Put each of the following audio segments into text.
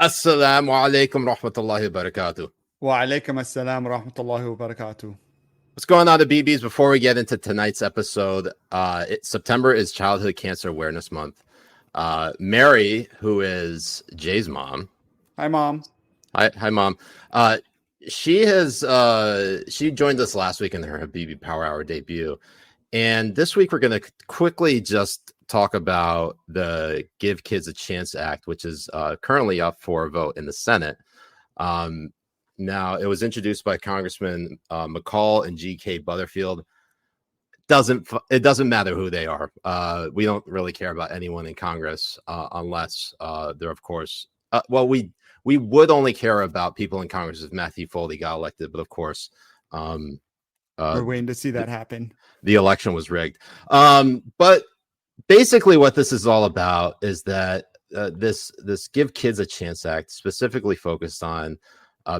Assalamu alaikum rahmatullahi wa barakatuh. Wa alaikum assalam rahmatullahi wa barakatuh. What's going on, the BBs? Before we get into tonight's episode, September is Childhood Cancer Awareness Month. Mary, who is Jay's mom. Hi, Mom. Hi, Mom. She joined us last week in her Habibi Power Hour debut. And this week, we're going to quickly just talk about the Give Kids a Chance Act, which is currently up for a vote in the Senate. Now, it was introduced by Congressman McCall and G.K. Butterfield. It doesn't matter who they are. We don't really care about anyone in Congress unless they're, of course, we would only care about people in Congress if Matthew Foley got elected. But of course, we're waiting to see that happen. The election was rigged. But basically, what this is all about is that this Give Kids a Chance Act specifically focused on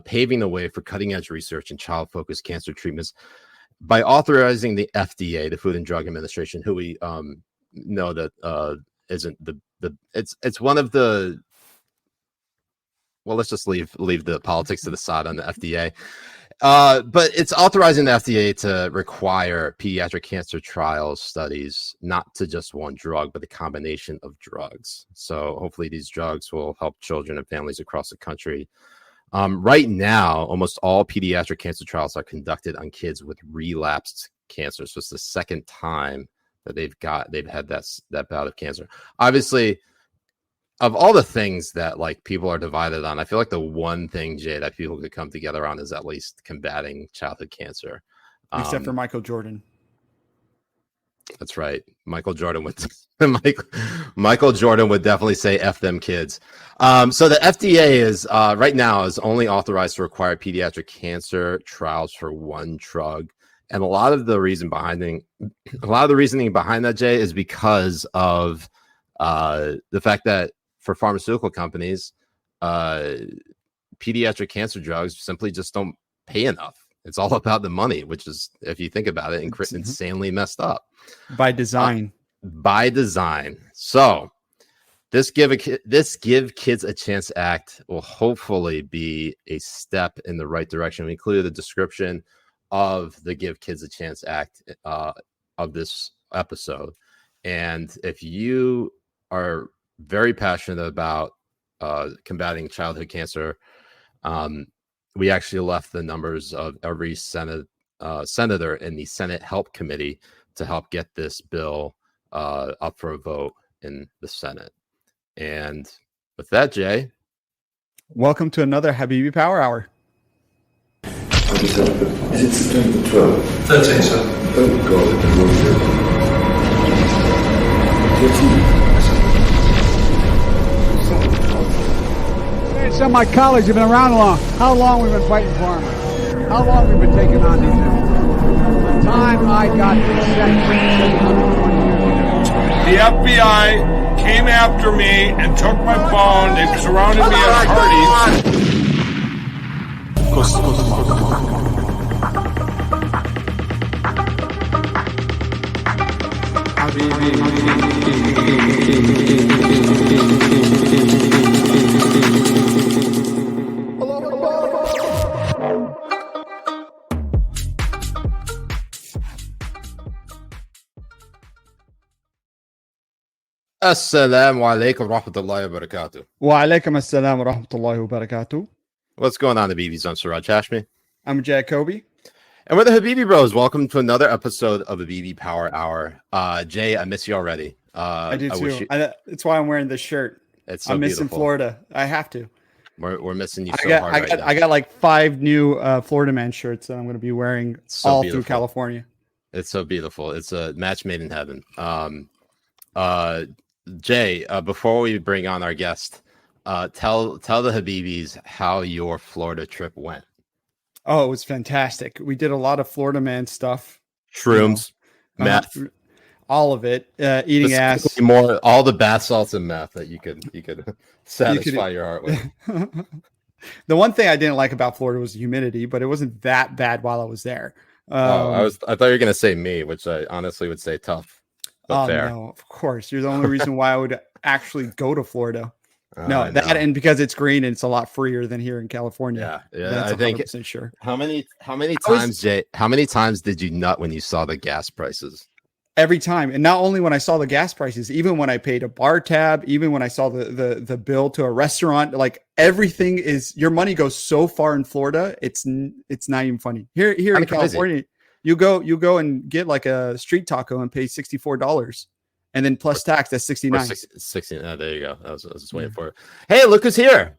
paving the way for cutting-edge research in child-focused cancer treatments by authorizing the FDA, the Food and Drug Administration, who we know that isn't it's one of the, well, let's just leave the politics to the side on the FDA. But it's authorizing the FDA to require pediatric cancer trials studies, not to just one drug, but a combination of drugs. So hopefully these drugs will help children and families across the country. Right now, almost all pediatric cancer trials are conducted on kids with relapsed cancer. So it's the second time that they've had that bout of cancer. Obviously, of all the things that like people are divided on, I feel like the one thing, Jay, that people could come together on is at least combating childhood cancer. Except for Michael Jordan. That's right. Michael Jordan would definitely say F them kids. So the FDA is right now is only authorized to require pediatric cancer trials for one drug. And a lot of the reasoning behind that, Jay, is because of the fact that for pharmaceutical companies, pediatric cancer drugs simply just don't pay enough. It's all about the money, which is, if you think about it, insanely messed up. By design. So this Give Kids a Chance Act will hopefully be a step in the right direction. We included a description of the Give Kids a Chance Act of this episode. And if you are very passionate about combating childhood cancer, we actually left the numbers of every senator in the Senate Help Committee to help get this bill up for a vote in the Senate. And with that, Jay, welcome to another Habibi Power Hour. Is it September 12th? 13th, sir. Oh, God. Some of my colleagues have been around how long we've been fighting for them, how long we've been taking on these things. The time I got this sentence, 120 years. The FBI came after me and took my phone and surrounded me at Assalamu alaikum rahmatullahi wa barakatuh. Wa alaikum assalam wa rahmatullahi wa barakatuh. What's going on, the BBs? I'm Siraj Hashmi. I'm Jay Kobbe. And we're the Habibi Bros. Welcome to another episode of the Habibi Power Hour. Jay, I miss you already. I do too. That's why I'm wearing this shirt. It's so I'm missing beautiful. Florida. I have to. We're missing you so hard right now. I got like 5 new Florida Man shirts that I'm going to be wearing through California. It's so beautiful. It's a match made in heaven. Jay, before we bring on our guest, tell the Habibis how your Florida trip went. Oh, it was fantastic. We did a lot of Florida Man stuff. Shrooms, meth, all of it. Eating ass. More, all the bath salts and meth that you could satisfy your heart with. The one thing I didn't like about Florida was the humidity, but it wasn't that bad while I was there. I thought you were gonna say me, which I honestly would say tough. But fair. No, of course. You're the only reason why I would actually go to Florida. No, that and because it's green and it's a lot freer than here in California. Yeah. That's I think 100% sure. how many times, Jay? How many times did you nut when you saw the gas prices? Every time, and not only when I saw the gas prices, even when I paid a bar tab, even when I saw the bill to a restaurant, like everything is, your money goes so far in Florida, it's not even funny. Here in California, you go and get like a street taco and pay $64, and then plus tax, that's 69. 60. Oh, there you go. I was just waiting for it. Hey, look who's here!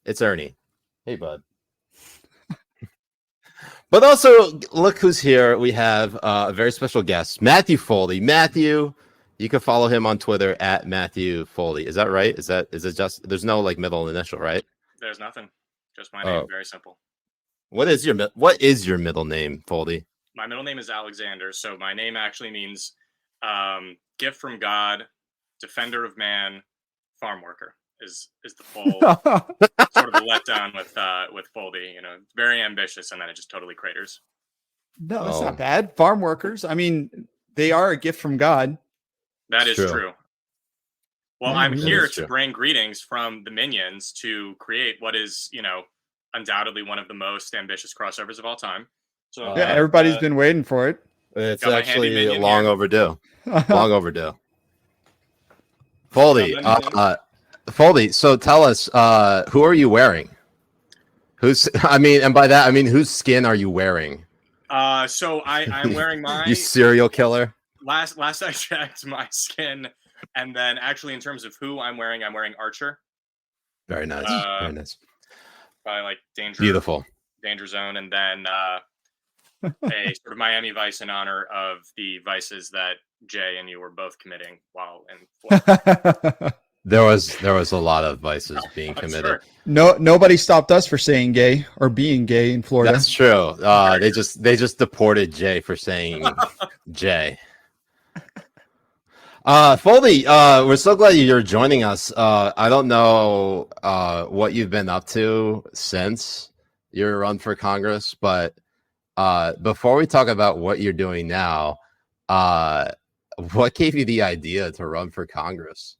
It's Ernie. Hey, bud. But also, look who's here. We have a very special guest, Matthew Foley. Matthew, you can follow him on Twitter at Matthew Foley. Is that right? Is it just, there's no like middle initial, right? There's nothing. Just my name. Very simple. What is your middle name, Foley? My middle name is Alexander. So my name actually means gift from God, defender of man, farm worker. Is the full sort of a letdown with Foldy. Very ambitious, and then it just totally craters. No, that's not bad. Farm workers, I mean, they are a gift from God. That is true. Well, I'm here to bring greetings from the Minions to create what is, undoubtedly one of the most ambitious crossovers of all time. So yeah, everybody's been waiting for it. It's actually long overdue. Long overdue. Foldy, Foldy, so tell us, who are you wearing? And by that I mean whose skin are you wearing? So I'm wearing my You serial killer. Last I checked, my skin, and then actually in terms of who I'm wearing Archer. Very nice. Very nice. By like Danger Zone, and then a sort of Miami Vice in honor of the vices that Jay and you were both committing while in Florida. There was a lot of vices being committed. Sure. Nobody stopped us for saying gay or being gay in Florida. That's true. They just deported Jay for saying Jay. Foldy, we're so glad you're joining us. I don't know what you've been up to since your run for Congress, but before we talk about what you're doing now, what gave you the idea to run for Congress?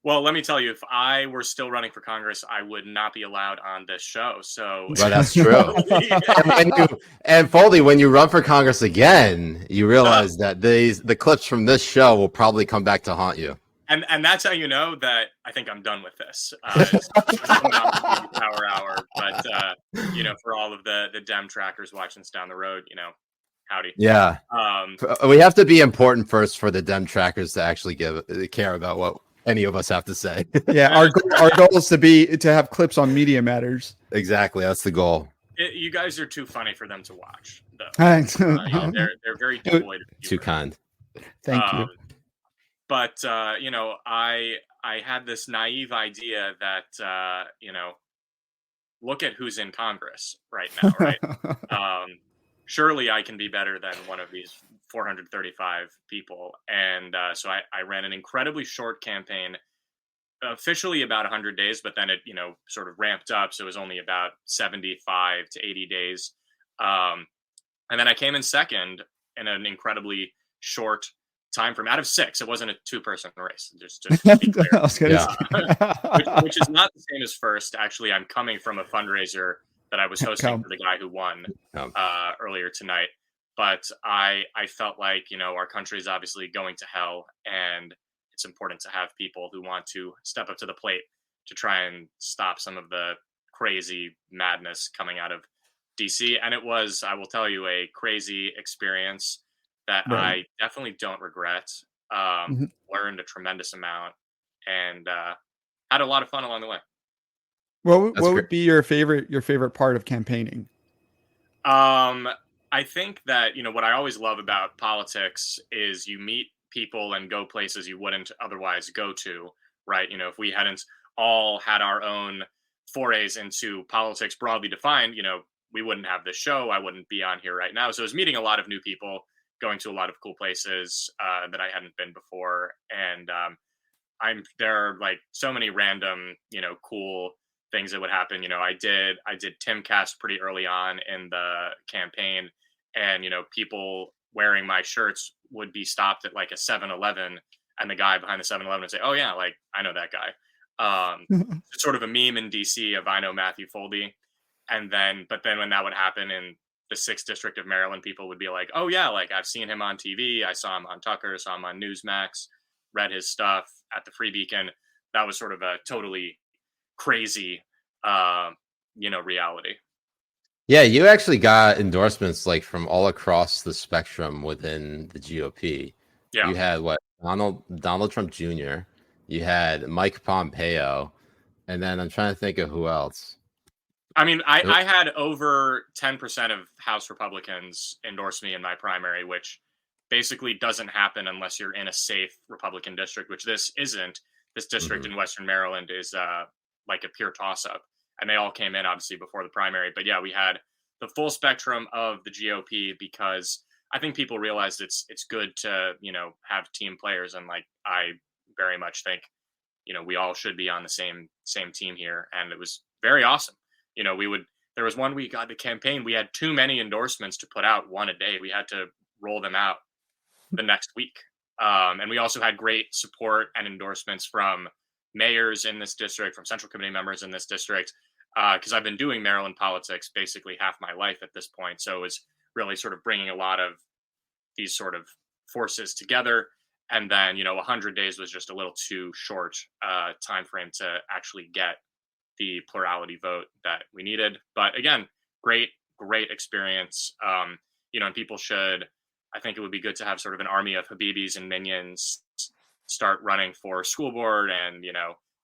Well, let me tell you, if I were still running for Congress, I would not be allowed on this show. So, but that's true. and Foldy, when you run for Congress again, you realize that the clips from this show will probably come back to haunt you. And that's how you know that I think I'm done with this. Habibi Power Hour, but for all of the Dem trackers watching this down the road, howdy. Yeah. We have to be important first for the Dem trackers to actually care about what any of us have to say. Yeah, our goal is to have clips on Media Matters. Exactly, that's the goal. You guys are too funny for them to watch, though. They're very devoid of too kind. Thank you. But I had this naive idea that look at who's in Congress right now, right? Surely I can be better than one of these 435 people. And so I ran an incredibly short campaign, officially about 100 days, but then it, sort of ramped up. So it was only about 75 to 80 days. And then I came in second in an incredibly short time frame out of 6. It wasn't a 2-person race. Just to be clear. which is not the same as first. Actually, I'm coming from a fundraiser that I was hosting for the guy who won earlier tonight. But I felt like, our country is obviously going to hell, and it's important to have people who want to step up to the plate to try and stop some of the crazy madness coming out of DC. And it was, I will tell you, a crazy experience that I definitely don't regret. Learned a tremendous amount and had a lot of fun along the way. What would be your favorite part of campaigning? I think that, what I always love about politics is you meet people and go places you wouldn't otherwise go to, right? If we hadn't all had our own forays into politics broadly defined, we wouldn't have this show. I wouldn't be on here right now. So I was meeting a lot of new people, going to a lot of cool places that I hadn't been before. And there are like so many random, cool things that would happen. I did Timcast pretty early on in the campaign, and people wearing my shirts would be stopped at like a 7-Eleven, and the guy behind the 7-Eleven would say, "Oh yeah, like I know that guy." It's sort of a meme in DC of I know Matthew Foldy. But then when that would happen in the 6th district of Maryland, people would be like, oh yeah, like I've seen him on TV. I saw him on Tucker, saw him on Newsmax, read his stuff at the Free Beacon. That was sort of a totally crazy, reality. Yeah, you actually got endorsements like from all across the spectrum within the GOP. Yeah. You had Donald Trump Jr., you had Mike Pompeo, and then I'm trying to think of who else. I mean, I had over 10% of House Republicans endorse me in my primary, which basically doesn't happen unless you're in a safe Republican district, which this isn't. This district in Western Maryland is like a pure toss-up. And they all came in, obviously, before the primary. But yeah, we had the full spectrum of the GOP because I think people realized it's good to, have team players. And like, I very much think, we all should be on the same team here. And it was very awesome. There was one week on the campaign, we had too many endorsements to put out one a day. We had to roll them out the next week. And we also had great support and endorsements from mayors in this district, from central committee members in this district, because I've been doing Maryland politics basically half my life at this point. So it was really sort of bringing a lot of these sort of forces together. And then, 100 days was just a little too short time frame to actually get the plurality vote that we needed. But again, great experience. And people I think it would be good to have sort of an army of Habibis and minions start running for school board and,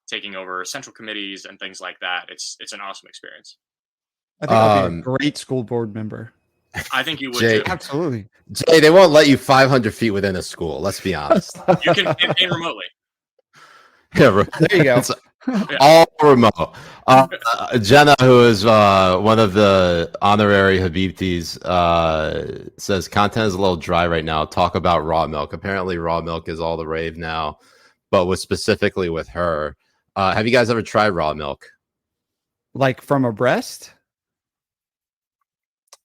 taking over central committees and things like that. It's an awesome experience. I think I'll be a great school board member. I think you would Jay, too. Absolutely. Jay, they won't let you 500 feet within a school. Let's be honest. You can campaign remotely. Yeah, There you go. It's all remote. Jenna, who is one of the honorary Habibtis, says content is a little dry right now. Talk about raw milk. Apparently, raw milk is all the rave now, but specifically with her. Have you guys ever tried raw milk? Like from a breast?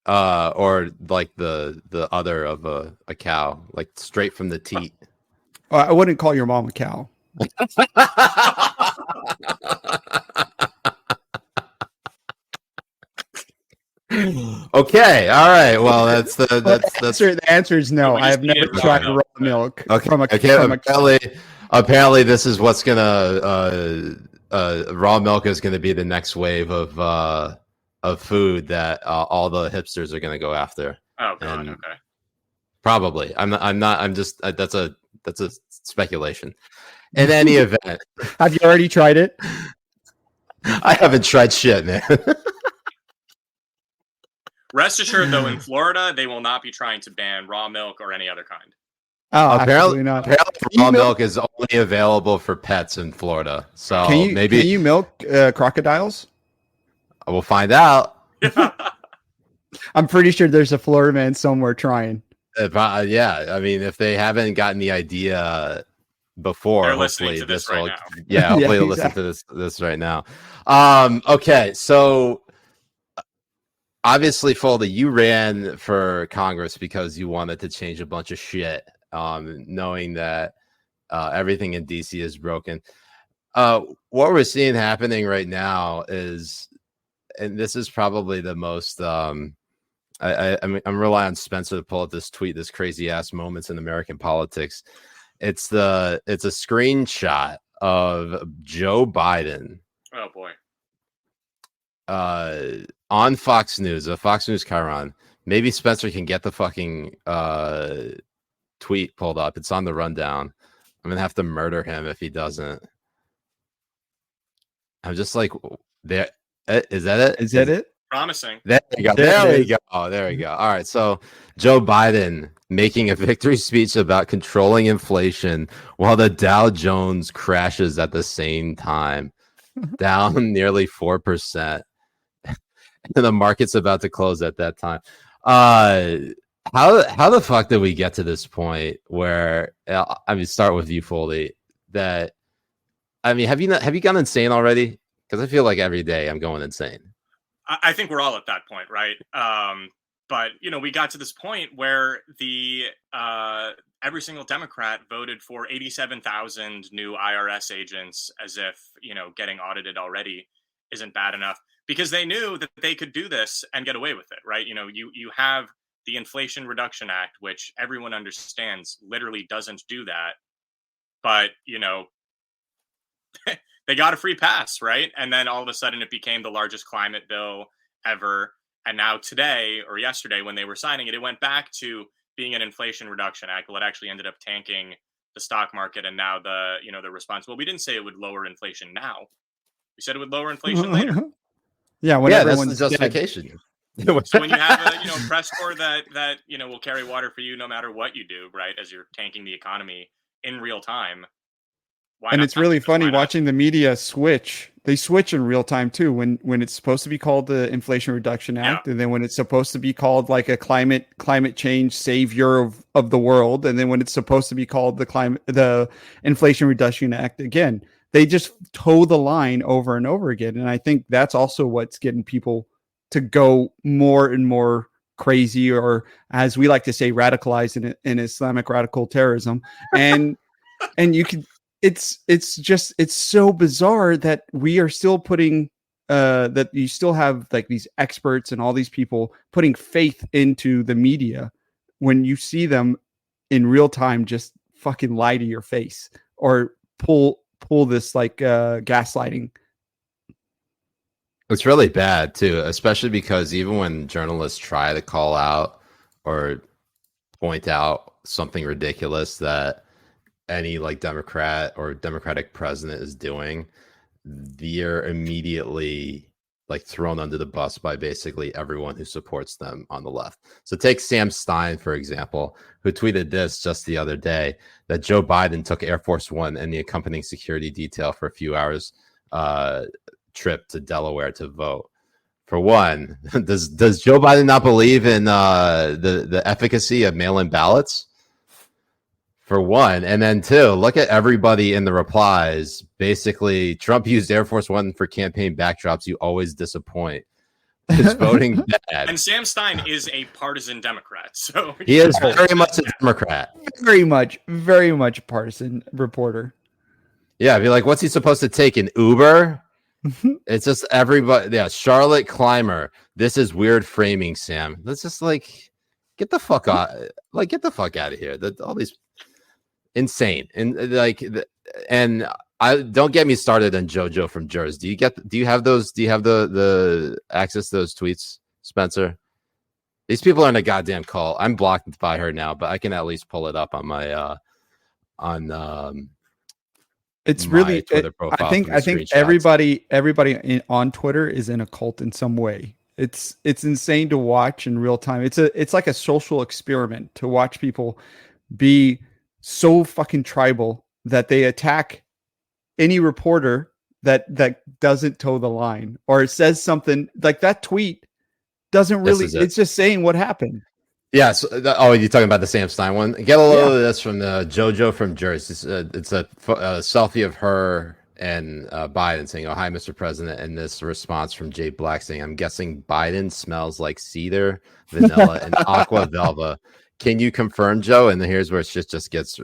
Or like the udder of a cow, like straight from the teat? Well, I wouldn't call your mom a cow. Okay, all right. Well, that's The answer is no. I have never tried raw milk. Okay. Apparently, this is what's gonna raw milk is gonna be the next wave of food that all the hipsters are gonna go after. Oh God. And okay. Probably. I'm not. I'm just. That's a speculation. In any event, Have you already tried it? I haven't tried shit, man. Rest assured, though, in Florida, they will not be trying to ban raw milk or any other kind. Oh, apparently absolutely not. raw milk is only available for pets in Florida. So Can maybe you milk crocodiles? we'll find out. I'm pretty sure there's a Florida man somewhere trying. Yeah, I mean, if they haven't gotten the idea before, They're listening hopefully to this right now. Yeah, hopefully they'll listen to this right now. Okay, so obviously, Foldy, you ran for Congress because you wanted to change a bunch of shit, knowing that everything in DC is broken. What we're seeing happening right now is, and this is probably the most. I'm relying on Spencer to pull up this tweet, this crazy ass moments in American politics. It's a screenshot of Joe Biden. Oh boy. On Fox News, a Fox News Chiron. Maybe Spencer can get the fucking tweet pulled up. It's on the rundown. I'm gonna have to murder him if he doesn't. I'm just like, there. Is that it? Is that it? Promising. There we go. There we go. Oh, there we go. All right. So Joe Biden making a victory speech about controlling inflation while the Dow Jones crashes at the same time, down nearly 4%. And the market's about to close at that time. How the fuck did we get to this point where start with you, Foldy. Have you gone insane already? Because I feel like every day I'm going insane. I think we're all at that point, right? but we got to this point where the every single Democrat voted for 87,000 new IRS agents, as if getting audited already isn't bad enough, because they knew that they could do this and get away with it, right? You have the Inflation Reduction Act, which everyone understands literally doesn't do that, but they got a free pass, right? And then all of a sudden it became the largest climate bill ever. And now today or yesterday when they were signing it, it went back to being an Inflation Reduction Act. Well, it actually ended up tanking the stock market. And now the response, well, we didn't say it would lower inflation now. We said it would lower inflation later. Yeah, when that's everyone's the dead. justification. So when you have a press corps that will carry water for you no matter what you do, right? As you're tanking the economy in real time. And it's really funny watching the media switch. They switch in real time too. When it's supposed to be called the Inflation Reduction Act, and then when it's supposed to be called like a climate change savior of the world, and then when it's supposed to be called the Inflation Reduction Act again, they just toe the line over and over again. And I think that's also what's getting people to go more and more crazy, or as we like to say, radicalized in Islamic radical terrorism. And you can. It's so bizarre that we are still putting that you still have like these experts and all these people putting faith into the media when you see them in real time just fucking lie to your face or pull this like gaslighting. It's really bad too, especially because even when journalists try to call out or point out something ridiculous that any like Democrat or Democratic president is doing, they're immediately like thrown under the bus by basically everyone who supports them on the left. So take Sam Stein, for example, who tweeted this just the other day, that Joe Biden took Air Force One and the accompanying security detail for a few hours trip to Delaware to vote. For one, does Joe Biden not believe in the efficacy of mail-in ballots? For one, and then two, look at everybody in the replies. Basically, Trump used Air Force One for campaign backdrops. You always disappoint. Is voting bad? And Sam Stein is a partisan Democrat, so he is very much a Democrat. Very much partisan reporter. Yeah, be like, what's he supposed to take, an Uber? It's just everybody. Yeah, Charlotte Clymer. This is weird framing, Sam. Let's just like get the fuck out. Like get the fuck out of here. All these. Insane. And I don't get me started on JoJo from Jers. Do you have the access to those tweets, Spencer? These people are in a goddamn call. I'm blocked by her now, but I can at least pull it up on my it's my really Twitter profile. I think everybody on Twitter is in a cult in some way. It's insane to watch in real time. It's like a social experiment to watch people be so fucking tribal that they attack any reporter that doesn't toe the line or says something like that tweet doesn't really, it's just saying what happened. Yeah. So, you're talking about the Sam Stein one. Get a little of this from the JoJo from Jersey. It's a selfie of her and Biden saying, "Oh, hi, Mr. President." And this response from Jay Black saying, "I'm guessing Biden smells like cedar, vanilla, and aqua velva. Can you confirm, Joe?" And here's where shit just gets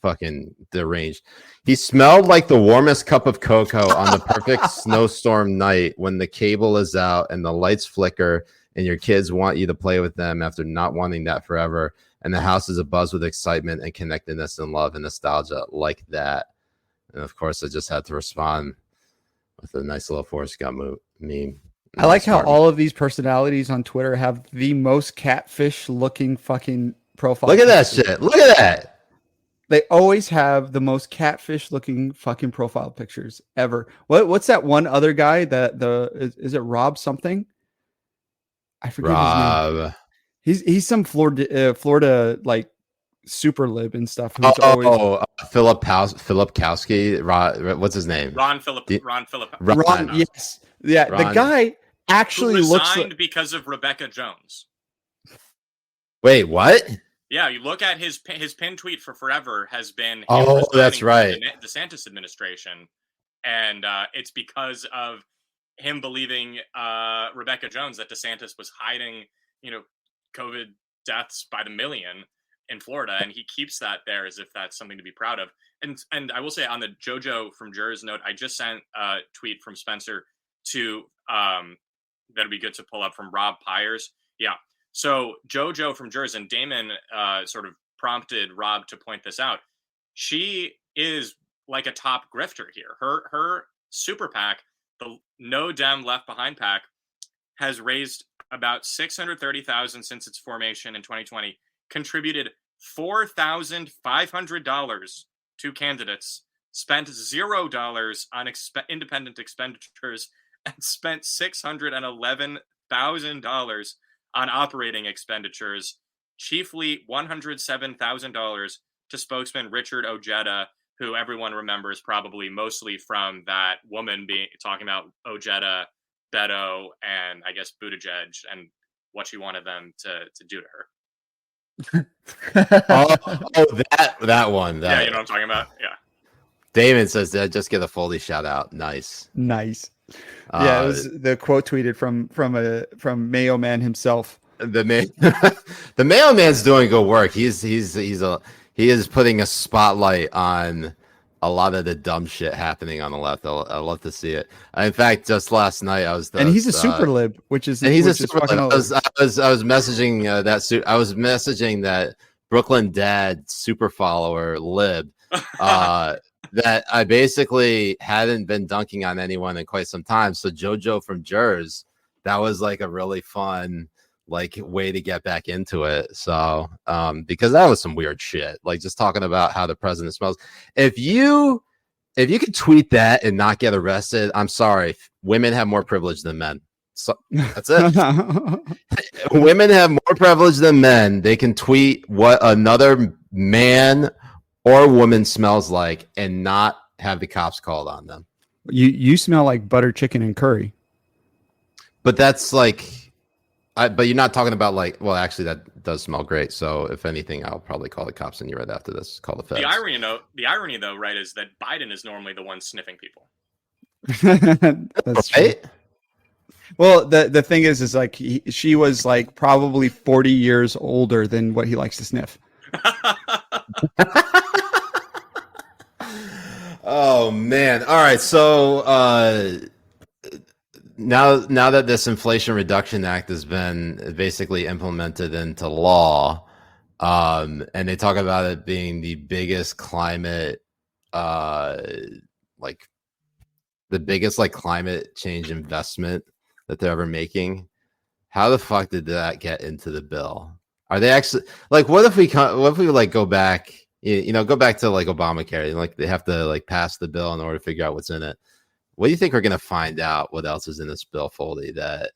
fucking deranged. He smelled like the warmest cup of cocoa on the perfect snowstorm night when the cable is out and the lights flicker and your kids want you to play with them after not wanting that forever. And the house is abuzz with excitement and connectedness and love and nostalgia like that. And of course, I just had to respond with a nice little Forrest Gump meme. I like how all of these personalities on Twitter have the most catfish looking fucking profile. Look at that shit. Look at that. They always have the most catfish looking fucking profile pictures ever. What's that one other guy that is it Rob something? I forget his name. He's some Florida like super lib and stuff. Philip Kowski. What's his name? Ron Phillip. Yes. Yeah. Ron. The guy actually looks like, because of Rebecca Jones. Wait, what? Yeah, you look at his pin tweet for forever has been. That's right. The DeSantis administration, and it's because of him believing Rebecca Jones that DeSantis was hiding, COVID deaths by the million in Florida, and he keeps that there as if that's something to be proud of. And I will say, on the JoJo from Jers note, I just sent a tweet from Spencer to that'd be good to pull up from Rob Pyers. Yeah. So JoJo from Jers, and Damon sort of prompted Rob to point this out. She is like a top grifter here. Her super PAC, the No Dem Left Behind PAC, has raised about $630,000 since its formation in 2020, contributed $4,500 to candidates, spent $0 on independent expenditures, and spent $611,000 on operating expenditures, chiefly $107,000 to spokesman Richard Ojeda, who everyone remembers probably mostly from that woman talking about Ojeda, Beto, and I guess Buttigieg and what she wanted them to do to her. that one. Yeah, you know what I'm talking about? Yeah. Damon says that just get a Foley shout out. Nice. Nice. Yeah, it was the quote tweeted from Mayo Man himself. The Mayo Man's doing good work. He is putting a spotlight on a lot of the dumb shit happening on the left. I love to see it. In fact, just last night and he's a super lib, which is I was messaging I was messaging that Brooklyn Dad super follower lib that I basically hadn't been dunking on anyone in quite some time. So JoJo from Jers, that was like a really fun way to get back into it. So because that was some weird shit, like just talking about how the president smells. If you could tweet that and not get arrested, I'm sorry, women have more privilege than men. So that's it. Women have more privilege than men. They can tweet what another man or woman smells like and not have the cops called on them. You smell like butter chicken and curry. But that's but you're not talking about actually that does smell great. So if anything, I'll probably call the cops on you right after this. Call the feds. The irony though, right, is that Biden is normally the one sniffing people. That's right. True. Well, the thing is she was probably 40 years older than what he likes to sniff. Oh man! All right, so now that this Inflation Reduction Act has been basically implemented into law, and they talk about it being the biggest climate, the biggest climate change investment that they're ever making. How the fuck did that get into the bill? Are they actually what if we go back? Go back to Obamacare, and they have to pass the bill in order to figure out what's in it. What do you think we're going to find out? What else is in this bill, Foldy, that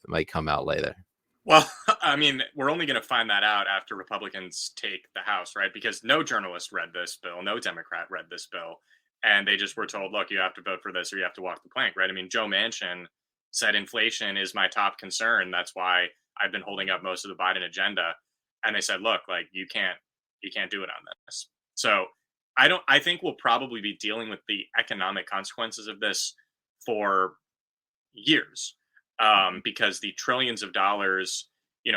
might come out later? Well, I mean, we're only going to find that out after Republicans take the House, right? Because no journalist read this bill, no Democrat read this bill, and they just were told, look, you have to vote for this or you have to walk the plank, right? I mean, Joe Manchin said inflation is my top concern. That's why I've been holding up most of the Biden agenda. And they said, look, you can't do it on this. So I think we'll probably be dealing with the economic consequences of this for years, because the trillions of dollars,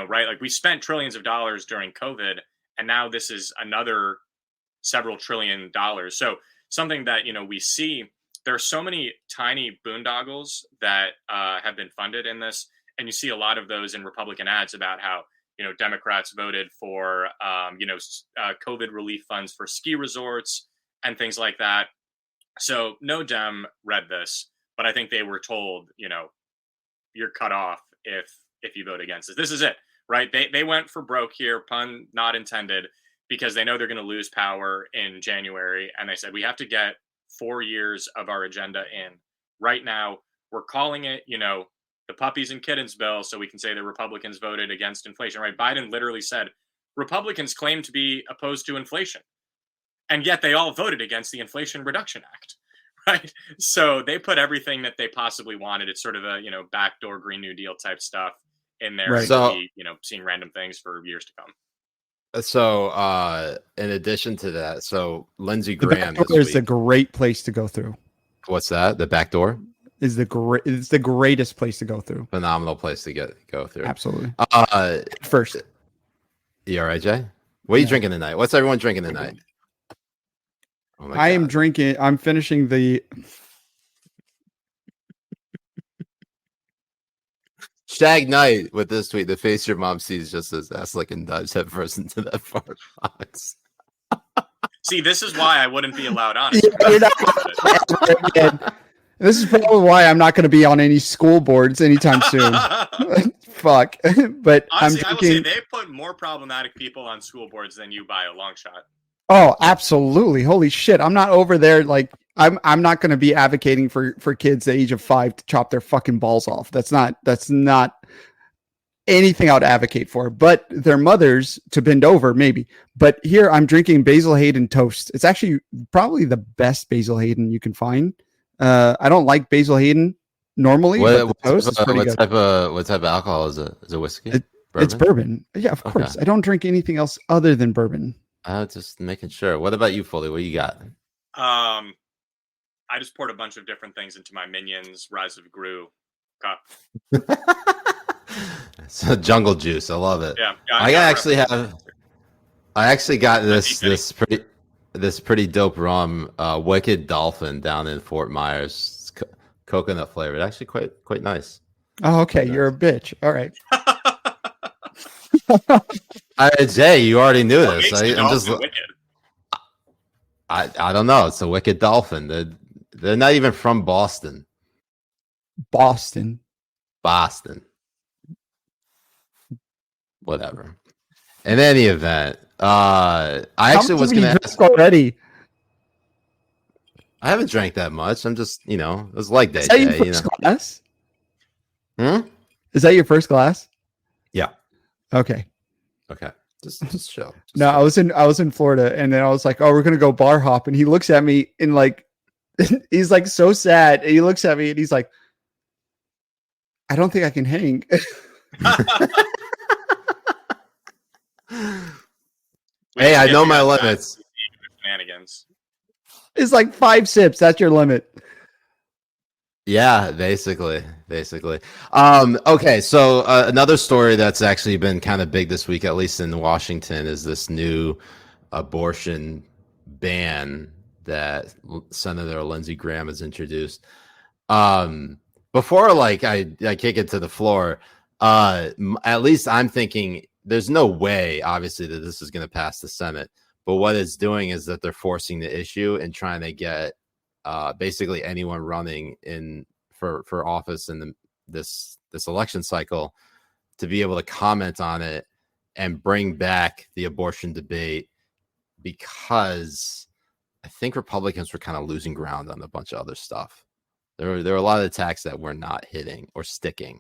right? We spent trillions of dollars during COVID, and now this is another several $1 trillion. So something that, we see, there are so many tiny boondoggles that have been funded in this. And you see a lot of those in Republican ads about how, Democrats voted for, COVID relief funds for ski resorts and things like that. So no Dem read this, but I think they were told, you're cut off if you vote against this. This is it, right? They went for broke here, pun not intended, because they know they're going to lose power in January. And they said, we have to get 4 years of our agenda in. Right now, we're calling it, the puppies and kittens bill, so we can say the Republicans voted against inflation, right? Biden literally said, Republicans claim to be opposed to inflation, and yet they all voted against the Inflation Reduction Act, right? So they put everything that they possibly wanted. It's sort of a, backdoor Green New Deal type stuff in there. Right. So, seeing random things for years to come. So in addition to that, so Lindsey Graham is a great place to go through. What's that? The back door? is it's the greatest place to go through. Phenomenal place to go through. Absolutely. Uh, First, you all right, Jay? What are you drinking tonight? What's everyone drinking tonight? Oh my I am God. drinking. I'm finishing the Shag Knight with this tweet. The face your mom sees just as ass licking dives head first into that fart box. See, this is why I wouldn't be allowed on. You're not again. This is probably why I'm not going to be on any school boards anytime soon. Fuck. But Honestly, I'm I will say drinking. they put more problematic people on school boards than you by a long shot. Oh, absolutely. Holy shit. I'm not over there. Like I'm not going to be advocating for kids at the age of 5 to chop their fucking balls off. That's not anything I would advocate for, but their mothers to bend over maybe. But here I'm drinking Basil Hayden toast. It's actually probably the best Basil Hayden you can find. I don't like Basil Hayden normally, but the toast is pretty good. What type of alcohol is it? Is it whiskey? It's bourbon. Yeah, of course. I don't drink anything else other than bourbon. Just making sure. What about you, Foley? What you got? I just poured a bunch of different things into my Minions Rise of Gru cup. It's a jungle juice. I love it. Yeah, I actually got this pretty dope rum, Wicked Dolphin down in Fort Myers. It's coconut flavored. Actually, quite nice. Oh, okay. You're a bitch. All right. Jay, you already knew this. I'm just wicked. I don't know. It's a Wicked Dolphin. They're not even from Boston. Boston. Whatever. In any event, I actually was going to ask already. I haven't drank that much. I'm just, it was like that. Is that your first glass? Is that your first glass? Yeah. Okay. Just chill. No, I was in Florida, and then I was like, "Oh, we're gonna go bar hop," and he looks at me and like, he's like so sad. And he looks at me and he's like, "I don't think I can hang." Hey, I know my limits. Shenanigans. It's like 5 sips. That's your limit. Yeah, basically. Okay, so another story that's actually been kind of big this week, at least in Washington, is this new abortion ban that Senator Lindsey Graham has introduced. Before I kick it to the floor, at least I'm thinking there's no way, obviously, that this is going to pass the Senate. But what it's doing is that they're forcing the issue and trying to get basically anyone running for office in this election cycle to be able to comment on it and bring back the abortion debate, because I think Republicans were kind of losing ground on a bunch of other stuff. There were a lot of attacks that were not hitting or sticking.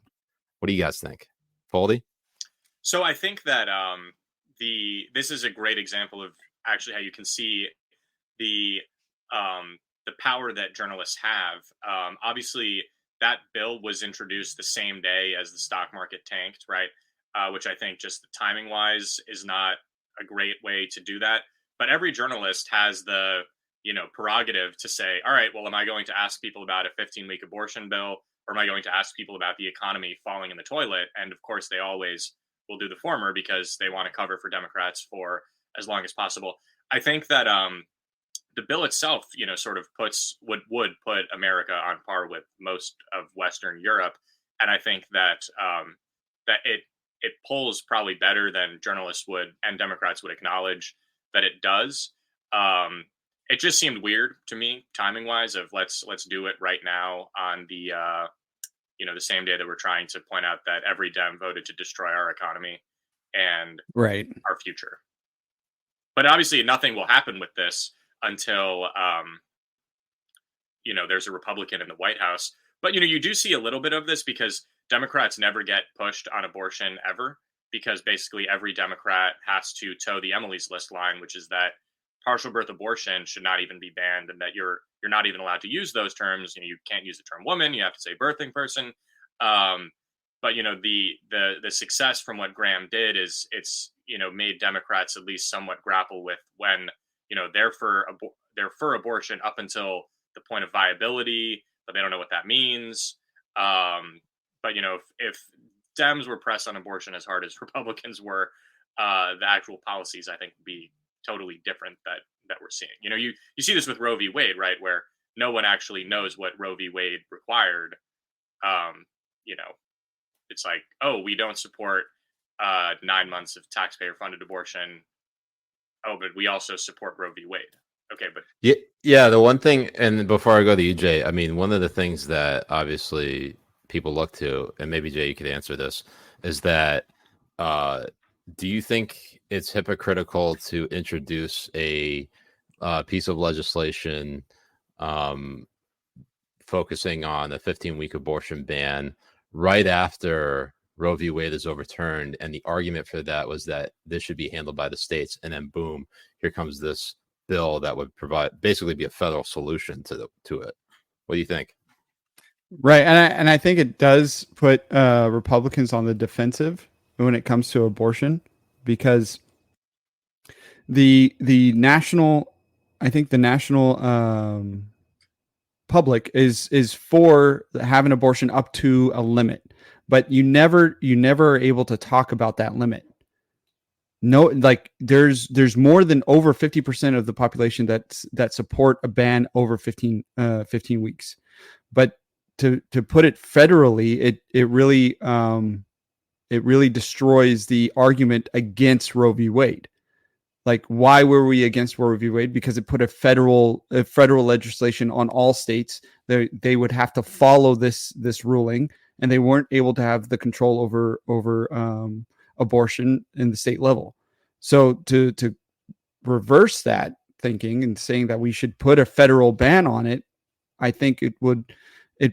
What do you guys think, Foldy? So I think that this is a great example of actually how you can see the power that journalists have. Obviously, that bill was introduced the same day as the stock market tanked, right? Which I think just timing wise is not a great way to do that. But every journalist has the prerogative to say, all right, well, am I going to ask people about a 15-week abortion bill, or am I going to ask people about the economy falling in the toilet? And of course, they always will do the former because they want to cover for Democrats for as long as possible. I think that the bill itself, sort of would put America on par with most of Western Europe, and I think that that it polls probably better than journalists would and Democrats would acknowledge that it does. It just seemed weird to me, timing wise, of let's do it right now on the the same day that we're trying to point out that every Dem voted to destroy our economy and our future. But obviously, nothing will happen with this until there's a Republican in the White House. But you do see a little bit of this because Democrats never get pushed on abortion ever, because basically every Democrat has to toe the Emily's List line, which is that partial birth abortion should not even be banned, and that you're not even allowed to use those terms. You can't use the term woman; you have to say birthing person. But the success from what Graham did is it's made Democrats at least somewhat grapple with when they're for abortion up until the point of viability, but they don't know what that means. But if Dems were pressed on abortion as hard as Republicans were, the actual policies, I think, would be totally different that we're seeing. You see this with Roe v. Wade, right, where no one actually knows what Roe v. Wade required. It's like, oh, we don't support 9 months of taxpayer-funded abortion. Oh, but we also support Roe v. Wade. Okay, but yeah. The one thing, and before I go to you, Jay, I mean, one of the things that obviously people look to, and maybe Jay, you could answer this, is that do you think it's hypocritical to introduce a piece of legislation focusing on a 15-week abortion ban right after Roe v. Wade is overturned, and the argument for that was that this should be handled by the states, and then boom, here comes this bill that would basically be a federal solution to it. What do you think? Right, and I think it does put Republicans on the defensive when it comes to abortion, because the national public is for having abortion up to a limit, but you never are able to talk about that limit. No, like there's more than over 50% of the population that support a ban over 15 weeks, but to put it federally, it really destroys the argument against Roe v. Wade. Like, why were we against Roe v. Wade? Because it put a federal legislation on all states. They would have to follow this ruling, and they weren't able to have the control over abortion in the state level. So to reverse that thinking and saying that we should put a federal ban on it, I think it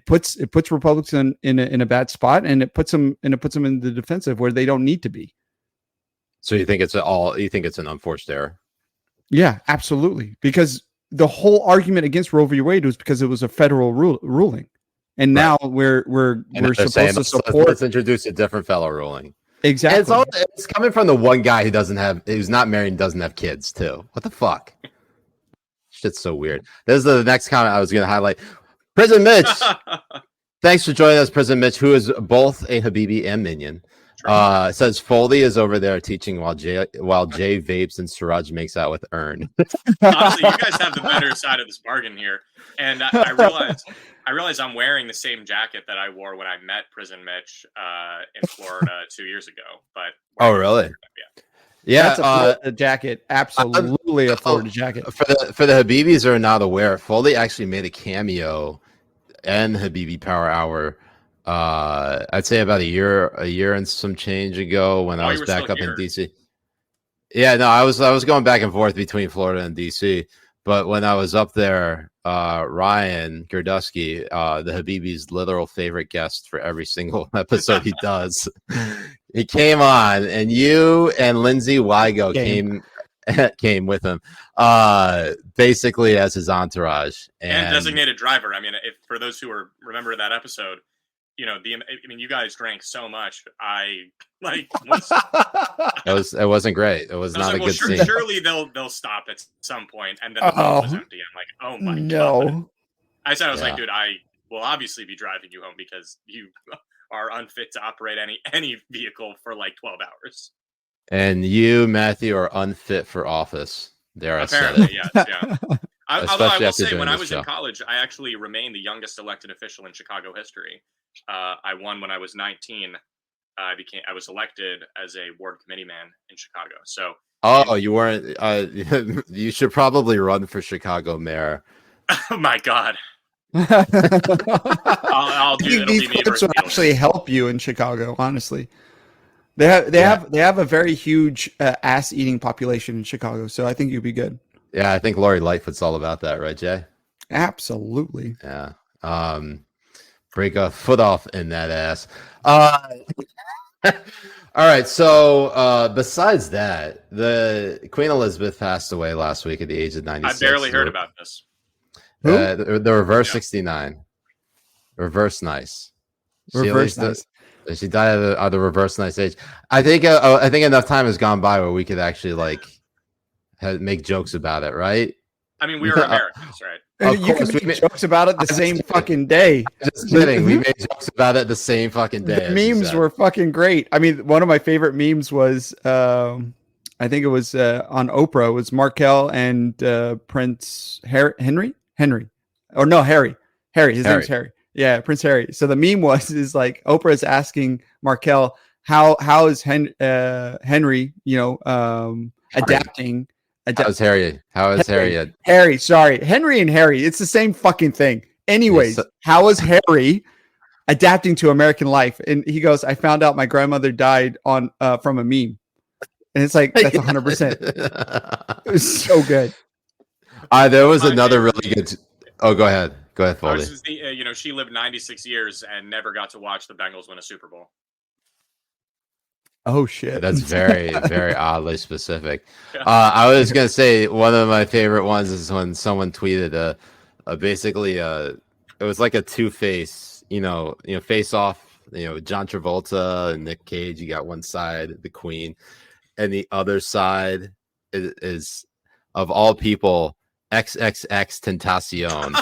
puts Republicans in a bad spot, and it puts them in the defensive where they don't need to be. So you think it's an unforced error? Yeah, absolutely. Because the whole argument against Roe v. Wade was because it was a federal ruling, and now we're supposed to support. Let's introduce a different federal ruling. Exactly. And it's coming from the one guy who's not married and doesn't have kids too. What the fuck? Shit's so weird. This is the next comment I was going to highlight. Prison Mitch, thanks for joining us, Prison Mitch, who is both a Habibi and minion. Says Foldy is over there teaching while Jay vapes and Siraj makes out with Ern. Honestly, you guys have the better side of this bargain here. And I realize I'm wearing the same jacket that I wore when I met Prison Mitch in Florida 2 years ago. But oh, really? Yeah, that's a Florida jacket. Absolutely a Florida jacket. For the Habibis who are not aware, Foldy actually made a cameo in Habibi Power Hour. I'd say about a year and some change ago when I was back up in DC. Yeah, no, I was going back and forth between Florida and DC, but when I was up there, Ryan Gerdusky, the Habibi's literal favorite guest for every single episode he does, he came on, and you and Lindsay Wygo came with him, basically as his entourage and designated driver. I mean, if for those who remember that episode. You guys drank so much. It wasn't great. It was not a good scene. Surely they'll stop at some point, and then the boat was empty. I'm like, oh my god. I said, I was like, dude, I will obviously be driving you home because you are unfit to operate any vehicle for like 12 hours. And you, Matthew, are unfit for office. There, apparently, I said it. Yeah. Although I will say, when I was in college, I actually remained the youngest elected official in Chicago history. I won when I was 19. I was elected as a ward committee man in Chicago. So, you weren't. You should probably run for Chicago mayor. Oh my god! I'll do. It'll be me versus will actually help you in Chicago. Honestly, they have a very huge ass eating population in Chicago, so I think you'd be good. Yeah, I think Lori Lightfoot's all about that, right, Jay? Absolutely. Yeah. Break a foot off in that ass. All right. So besides that, the Queen Elizabeth passed away last week at the age of 96. I barely heard about this. The reverse 69. Reverse nice. She died at the reverse nice age. I think enough time has gone by where we could actually make jokes about it, right? I mean, we are Americans, right? Of You can course, make jokes about it the same fucking day. Just kidding. We made jokes about it the same fucking day. The as you memes said. were fucking great. I mean, one of my favorite memes was, I think it was on Oprah. It was Markel and Prince Henry, or no, Harry. His name's Harry. Yeah, Prince Harry. So the meme is like Oprah is asking Markel how is Henry, adapting. How's Harry? How is Harry? Harry, sorry. Henry and Harry. It's the same fucking thing. Anyways, Yes. how is Harry adapting to American life? And he goes, I found out my grandmother died on from a meme. And it's like, that's 100%. It was so good. There was another really good. Oh, go ahead. Go ahead, Foldy. She lived 96 years and never got to watch the Bengals win a Super Bowl. Oh shit. That's very, very oddly specific. I was gonna say one of my favorite ones is when someone tweeted basically it was like a two-face, face off, John Travolta and Nick Cage. You got one side, the Queen, and the other side is of all people, XXX Tentacion.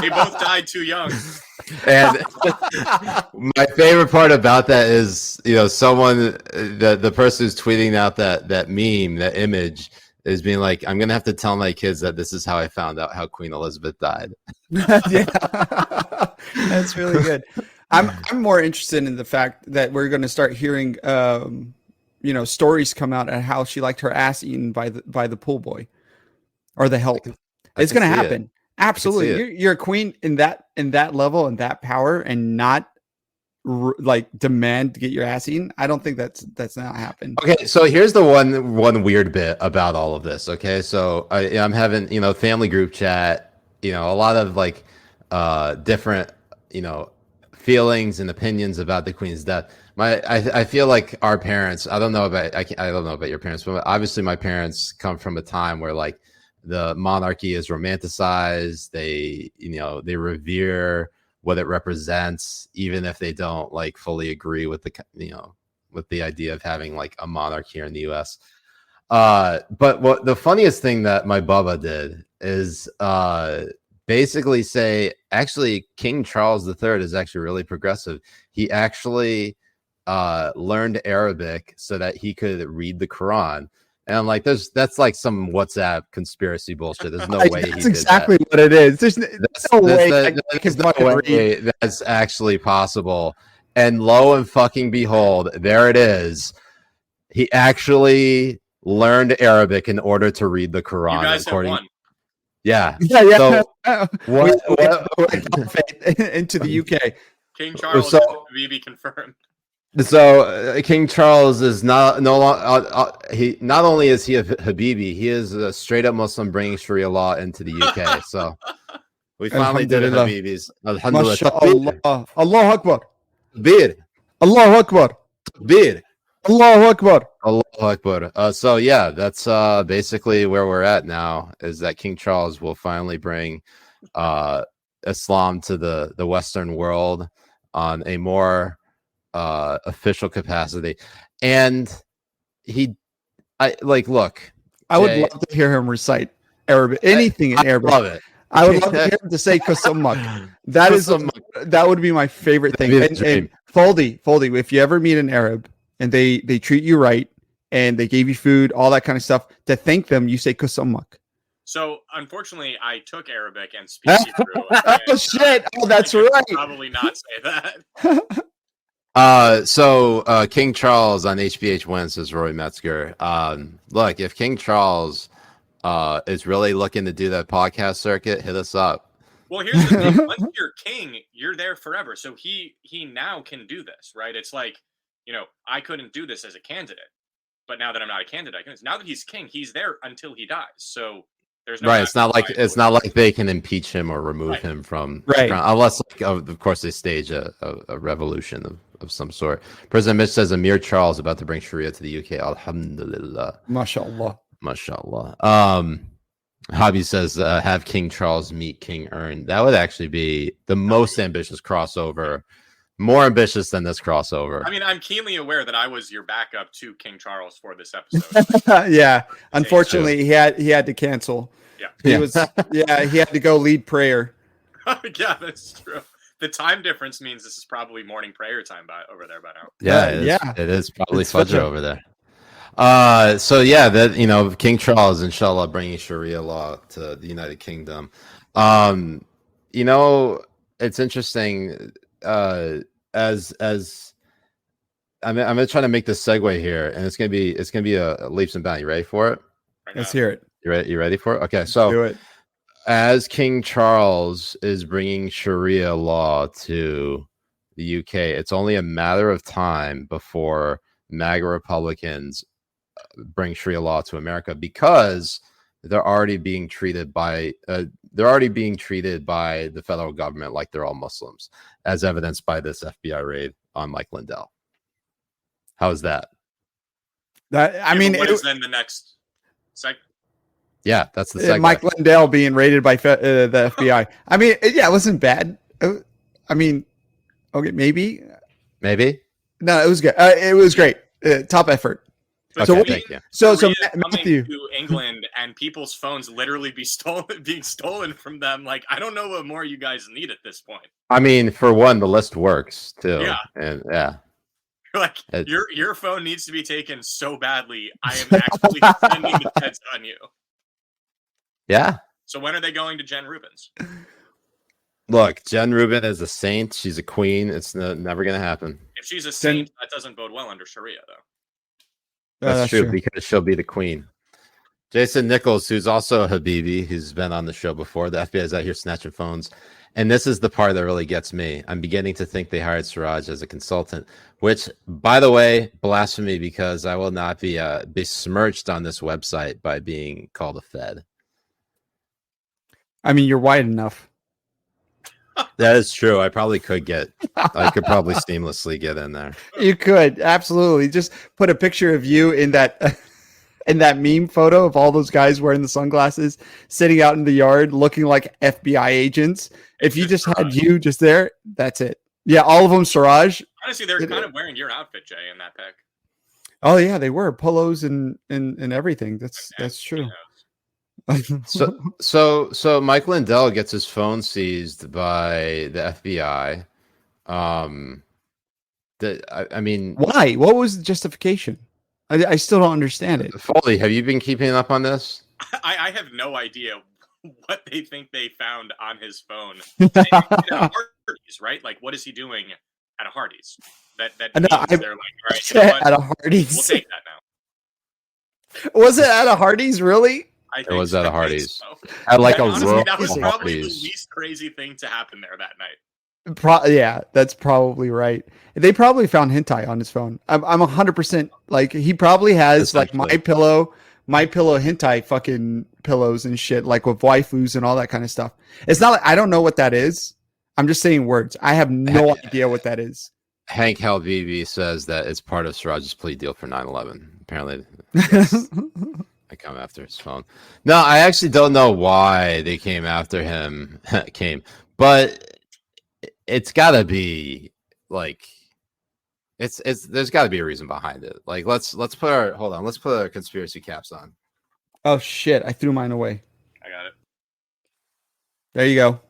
They both died too young. And my favorite part about that is, someone, the person who's tweeting out that meme, that image, is being like, I'm gonna have to tell my kids that this is how I found out how Queen Elizabeth died. Yeah, that's really good. I'm more interested in the fact that we're going to start hearing, stories come out at how she liked her ass eaten by the pool boy or the help. It's going to happen. Absolutely. You're a queen in that level and that power, and not demand to get your ass eaten. I don't think that's not happened. Okay, so here's the one weird bit about all of this. Okay, so I'm having family group chat. A lot of different feelings and opinions about the Queen's death. I feel like our parents. I don't know about your parents, but obviously my parents come from a time where the monarchy is romanticized. They revere what it represents, even if they don't fully agree with the idea of having a monarch here in the U.S. But what the funniest thing that my Bubba did is basically say, actually, King Charles III is actually really progressive. He actually learned Arabic so that he could read the Quran. And I'm like, that's some WhatsApp conspiracy bullshit. There's no way that's exactly what it is. There's no way that's actually possible. And lo and fucking behold, there it is. He actually learned Arabic in order to read the Quran. You guys have won. Yeah. Yeah. So into the UK. King Charles Habibi confirmed. So King Charles is not only is he a Habibi, he is a straight up Muslim bringing Sharia law into the UK. So we finally did it, Habibis. Alhamdulillah. Allahu Akbar. Takbir. Allahu Akbar. Takbir. Allahu Akbar. Allahu Akbar. So yeah, that's basically where we're at now, is that King Charles will finally bring Islam to the Western world on a more official capacity. And I would love to hear him recite Arabic, anything in Arabic. Love it. I would love to hear him to say Kusamak. That would be my favorite thing. And Foldy, if you ever meet an Arab and they treat you right and they gave you food, all that kind of stuff, to thank them, you say Kusamak. So unfortunately, I took Arabic and speak Hebrew. Oh shit! Oh, that's right. Probably not say that. So King Charles on HBH wins, says Roy Metzger. Look, if King Charles is really looking to do that podcast circuit, hit us up. Well, here's the thing: once you're king, you're there forever. So he now can do this, right? It's like, I couldn't do this as a candidate, but now that I'm not a candidate, I can. Now that he's king, he's there until he dies. So there's no right. It's not like they can impeach him or remove him from unless, of course, they stage a revolution of some sort. President Mitch says Amir Charles about to bring Sharia to the UK. Alhamdulillah. MashaAllah. Hobby says have King Charles meet King Ern. That would actually be the most ambitious crossover. More ambitious than this crossover. I mean, I'm keenly aware that I was your backup to King Charles for this episode. Yeah. Unfortunately, he had to cancel. He was, yeah, he had to go lead prayer. Yeah, that's true. The time difference means this is probably morning prayer time over there by now. Yeah, it is probably It's Fajr Fajr. over there. So yeah, that King Charles, inshallah, bringing Sharia law to the United Kingdom. It's interesting. As I'm gonna try to make this segue here, and it's gonna be a leaps and bounds. You ready for it? Let's hear it. You ready for it? Okay, Do so it. as King Charles is bringing Sharia law to the UK, it's only a matter of time before MAGA Republicans bring Sharia law to America, because they're already being treated by the federal government like they're all Muslims, as evidenced by this FBI raid on Mike Lindell. How's that? What is then the next segment? Yeah, that's the segue. Mike Lindell being raided by the FBI. I mean, it wasn't bad. I mean, okay, maybe. No, it was good. It was great. Top effort. Okay, thank you. So Matthew, to England and people's phones literally being stolen from them. Like, I don't know what more you guys need at this point. I mean, for one, the list works too. Yeah. And yeah. Like, your phone needs to be taken so badly. I am actually sending the feds on you. Yeah. So when are they going to Jen Rubin's? Look, Jen Rubin is a saint. She's a queen. It's never going to happen. If she's a saint, that doesn't bode well under Sharia, though. That's true, because she'll be the queen. Jason Nichols, who's also a Habibi, who's been on the show before. The FBI is out here snatching phones. And this is the part that really gets me. I'm beginning to think they hired Siraj as a consultant, which, by the way, blasphemy, because I will not be besmirched on this website by being called a Fed. I mean, you're white enough. That is true. I probably could probably seamlessly get in there. You could absolutely just put a picture of you in that in that meme photo of all those guys wearing the sunglasses, sitting out in the yard looking like FBI agents. If you just had you just there, that's it. Yeah, all of them Siraj. Honestly, they're kind of wearing your outfit, Jay, in that pic. Oh yeah, they were polos and everything. That's true. So Mike Lindell gets his phone seized by the FBI. I mean, why? What was the justification? I still don't understand it. Foley, have you been keeping up on this? I have no idea what they think they found on his phone. At a Hardee's, right? Like, what is he doing at a Hardee's? They're like, all right, you know what? At a Hardee's. We'll take that now. Was it at a Hardee's? Really? It was at a Hardee's. So. At like honestly, a that was probably Hardee's. the least crazy thing to happen there that night. Yeah, that's probably right. They probably found hentai on his phone. I'm 100% like he probably has like my pillow hentai fucking pillows and shit, like with waifus and all that kind of stuff. It's not like I don't know what that is. I'm just saying words. I have no idea what that is. Hank Helvivi says that it's part of Siraj's plea deal for 9/11. Apparently, I come after his phone. No, I actually don't know why they came after him. But it's got to be like it's there's got to be a reason behind it. Like let's put our conspiracy caps on. Oh shit! I threw mine away. I got it. There you go.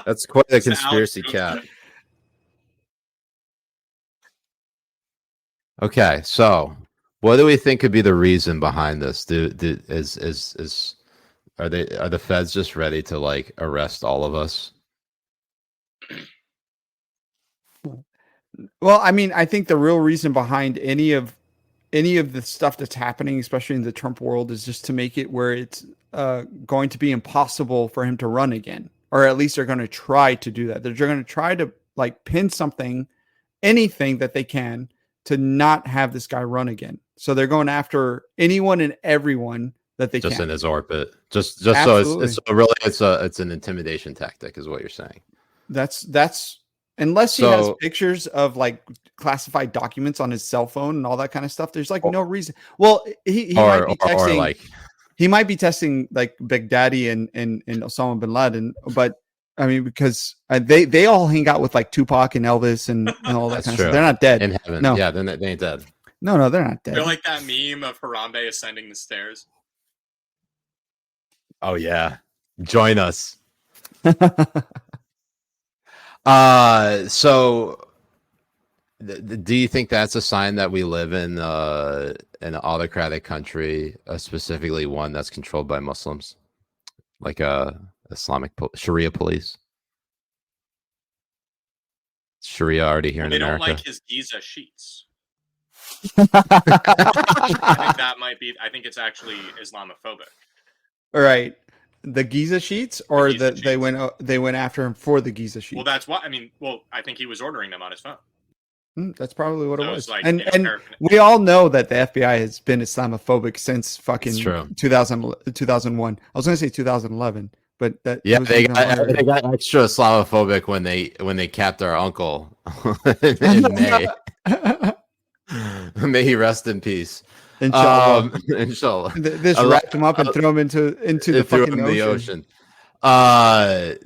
That's quite a conspiracy cap. Okay, so what do we think could be the reason behind this? Are the feds just ready to like arrest all of us? Well, I mean, I think the real reason behind any of the stuff that's happening, especially in the Trump world, is just to make it where it's going to be impossible for him to run again, or at least they're going to try to do that. They're going to try to like pin anything that they can to not have this guy run again. So they're going after anyone and everyone that they just can. In his orbit. Just so it's an intimidation tactic, is what you're saying. That's unless he has pictures of like classified documents on his cell phone and all that kind of stuff. There's like no reason. Well, he might be texting. He might be testing like Big Daddy and Osama bin Laden, but I mean, because they all hang out with like Tupac and Elvis and all that kind of stuff. They're not dead. In heaven. No. Yeah, they ain't dead. No, they're not I dead. feel like that meme of Harambe ascending the stairs. Oh yeah, join us. So do you think that's a sign that we live in an autocratic country, specifically one that's controlled by Muslims, like Islamic Sharia police? Sharia already here in They America. don't like his Giza sheets. I think that might be. I think it's actually Islamophobic. All right, the Giza sheets, or Giza they went after him for the Giza sheets. Well, that's what I mean. Well, I think he was ordering them on his phone. That's probably what it was. Like, and we all know that the FBI has been Islamophobic since fucking 2001. I was going to say 2011, but that they got extra Islamophobic when they capped our uncle in May. May he rest in peace. Inshallah. Inshallah. This wrapped him up and threw him into the fucking ocean.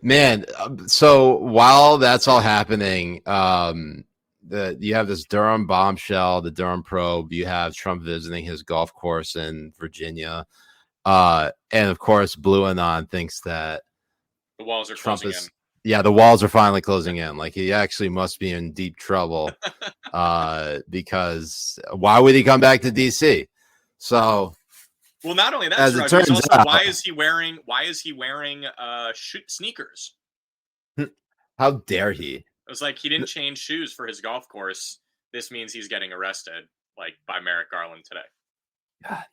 Man. So while that's all happening, you have this Durham bombshell, the Durham probe. You have Trump visiting his golf course in Virginia, and of course, Blue Anon thinks that the walls are Trump closing in. Yeah, the walls are finally closing in. Like, he actually must be in deep trouble, because why would he come back to DC? So, well, not only that, as it turns also, out, why is he wearing sneakers? How dare he? It was like he didn't change shoes for his golf course. This means he's getting arrested, like, by Merrick Garland today. God,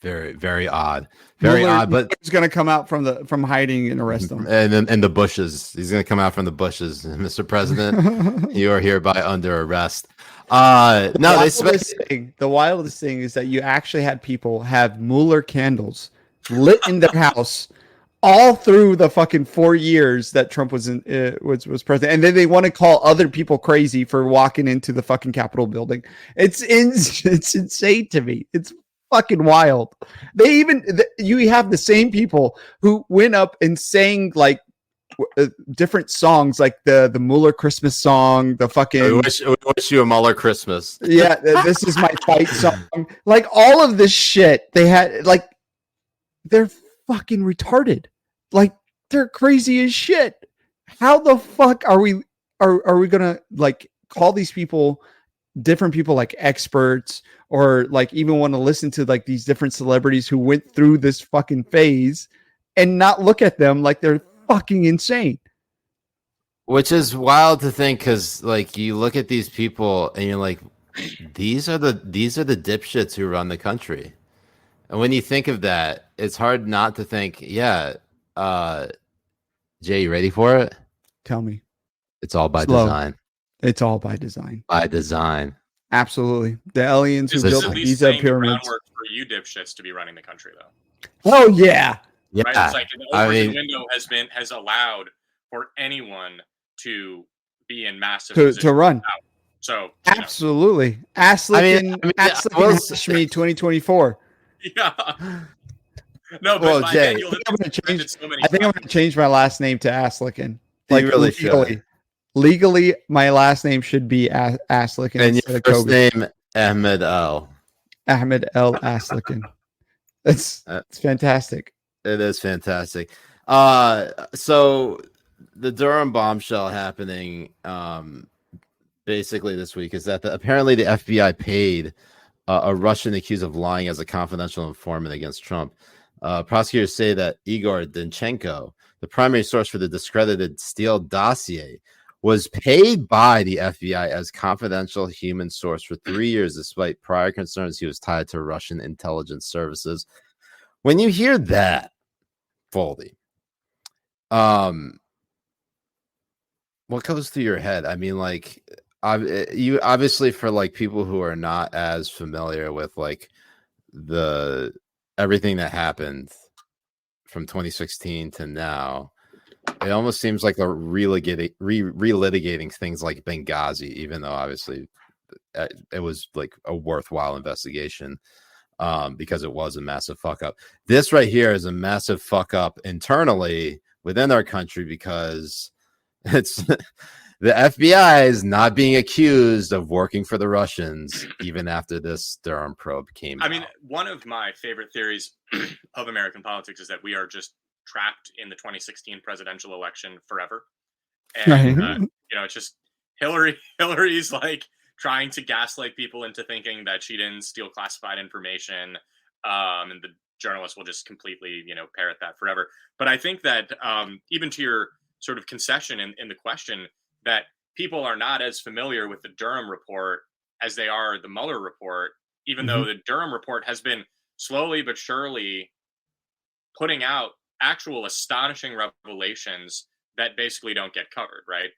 very, very odd. Very odd. But he's going to come out from hiding and arrest him. And then in the bushes, he's going to come out from the bushes. Mr. President, you are hereby under arrest. No, the wildest thing is that you actually had people have Mueller candles lit in their house all through the fucking 4 years that Trump was was president, and then they want to call other people crazy for walking into the fucking Capitol building. It's insane to me. It's fucking wild. You have the same people who went up and sang like different songs, like the Mueller Christmas song, the fucking we wish you a Mueller Christmas. Yeah, this is my fight song. Like, all of this shit they had, like, they're fucking retarded. Like, they're crazy as shit. How the fuck are we gonna, like, call these people, different people, like experts, or like even want to listen to like these different celebrities who went through this fucking phase and not look at them like they're fucking insane? Which is wild to think, because like you look at these people and you're like, these are the dipshits who run the country. And when you think of that, it's hard not to think, yeah, Jay, you ready for it? Tell me. It's all by design. It's all by design. By design. Absolutely. The aliens who built the Giza pyramids. Groundwork for you dipshits to be running the country, though. Oh yeah. Yeah. Right? It's like the open window has allowed for anyone to be in massive to run. power. So absolutely. Aslikin Hashmi 2024. Yeah. No, but well, Jay, I think I'm gonna change my last name to Aslikin. Like, you really should. Legally, my last name should be Aslikin. And your first name, Ahmed L. Aslikin. It's fantastic. It is fantastic. So the Durham bombshell happening basically this week is that apparently the FBI paid a Russian accused of lying as a confidential informant against Trump. Prosecutors say that Igor Danchenko, the primary source for the discredited Steele dossier, was paid by the FBI as confidential human source for 3 years, despite prior concerns he was tied to Russian intelligence services. When you hear that, Foldy, what goes through your head? I mean, like, you obviously, for like people who are not as familiar with like everything that happened from 2016 to now, it almost seems like they're relitigating things like Benghazi, even though obviously it was like a worthwhile investigation, because it was a massive fuck up. This right here is a massive fuck up internally within our country, because the FBI is not being accused of working for the Russians, even after this Durham probe came out. I mean, one of my favorite theories of American politics is that we are just trapped in the 2016 presidential election forever. And, it's just Hillary's like trying to gaslight people into thinking that she didn't steal classified information. And the journalists will just completely, parrot that forever. But I think that even to your sort of concession in the question, that people are not as familiar with the Durham report as they are the Mueller report, even though the Durham report has been slowly but surely putting out actual astonishing revelations that basically don't get covered, right?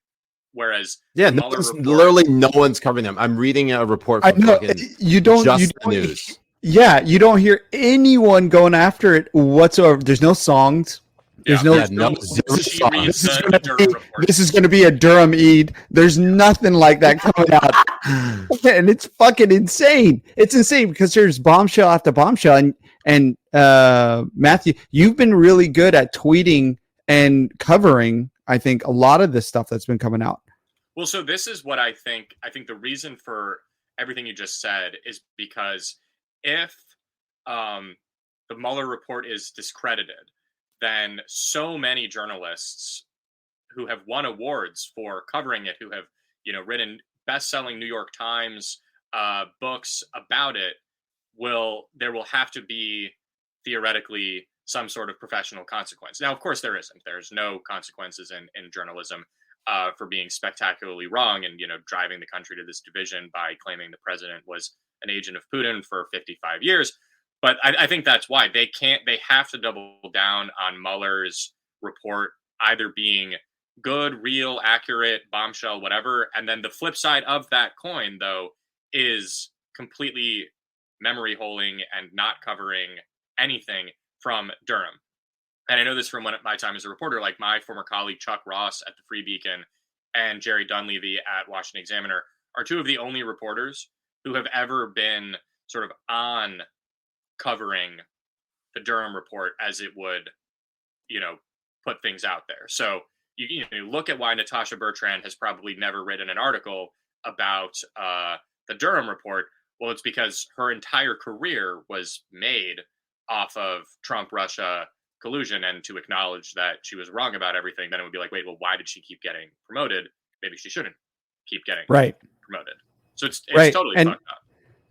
Whereas literally no one's covering them. I'm reading a report from the news. Yeah, you don't hear anyone going after it whatsoever. There's no songs. There's this is going to be a Durham Eid. There's nothing like that coming out. And it's fucking insane. It's insane because there's bombshell after bombshell. And Matthew, you've been really good at tweeting and covering, I think, a lot of this stuff that's been coming out. Well, so this is what I think. I think the reason for everything you just said is because if the Mueller report is discredited, then so many journalists who have won awards for covering it, who have, written best-selling New York Times books about it, there will have to be theoretically some sort of professional consequence. Now, of course, there isn't. There's no consequences in journalism for being spectacularly wrong and, driving the country to this division by claiming the president was an agent of Putin for 55 years. But I think that's why they have to double down on Mueller's report either being good, real, accurate, bombshell, whatever. And then the flip side of that coin, though, is completely memory holing and not covering anything from Durham. And I know this from my time as a reporter, like my former colleague Chuck Ross at the Free Beacon and Jerry Dunleavy at Washington Examiner are two of the only reporters who have ever been sort of on covering the Durham report as it would, put things out there. So you look at why Natasha Bertrand has probably never written an article about the Durham report. Well, it's because her entire career was made off of Trump-Russia collusion, and to acknowledge that she was wrong about everything, then it would be like, wait, well, why did she keep getting promoted? Maybe she shouldn't keep getting promoted. So it's totally fucked up.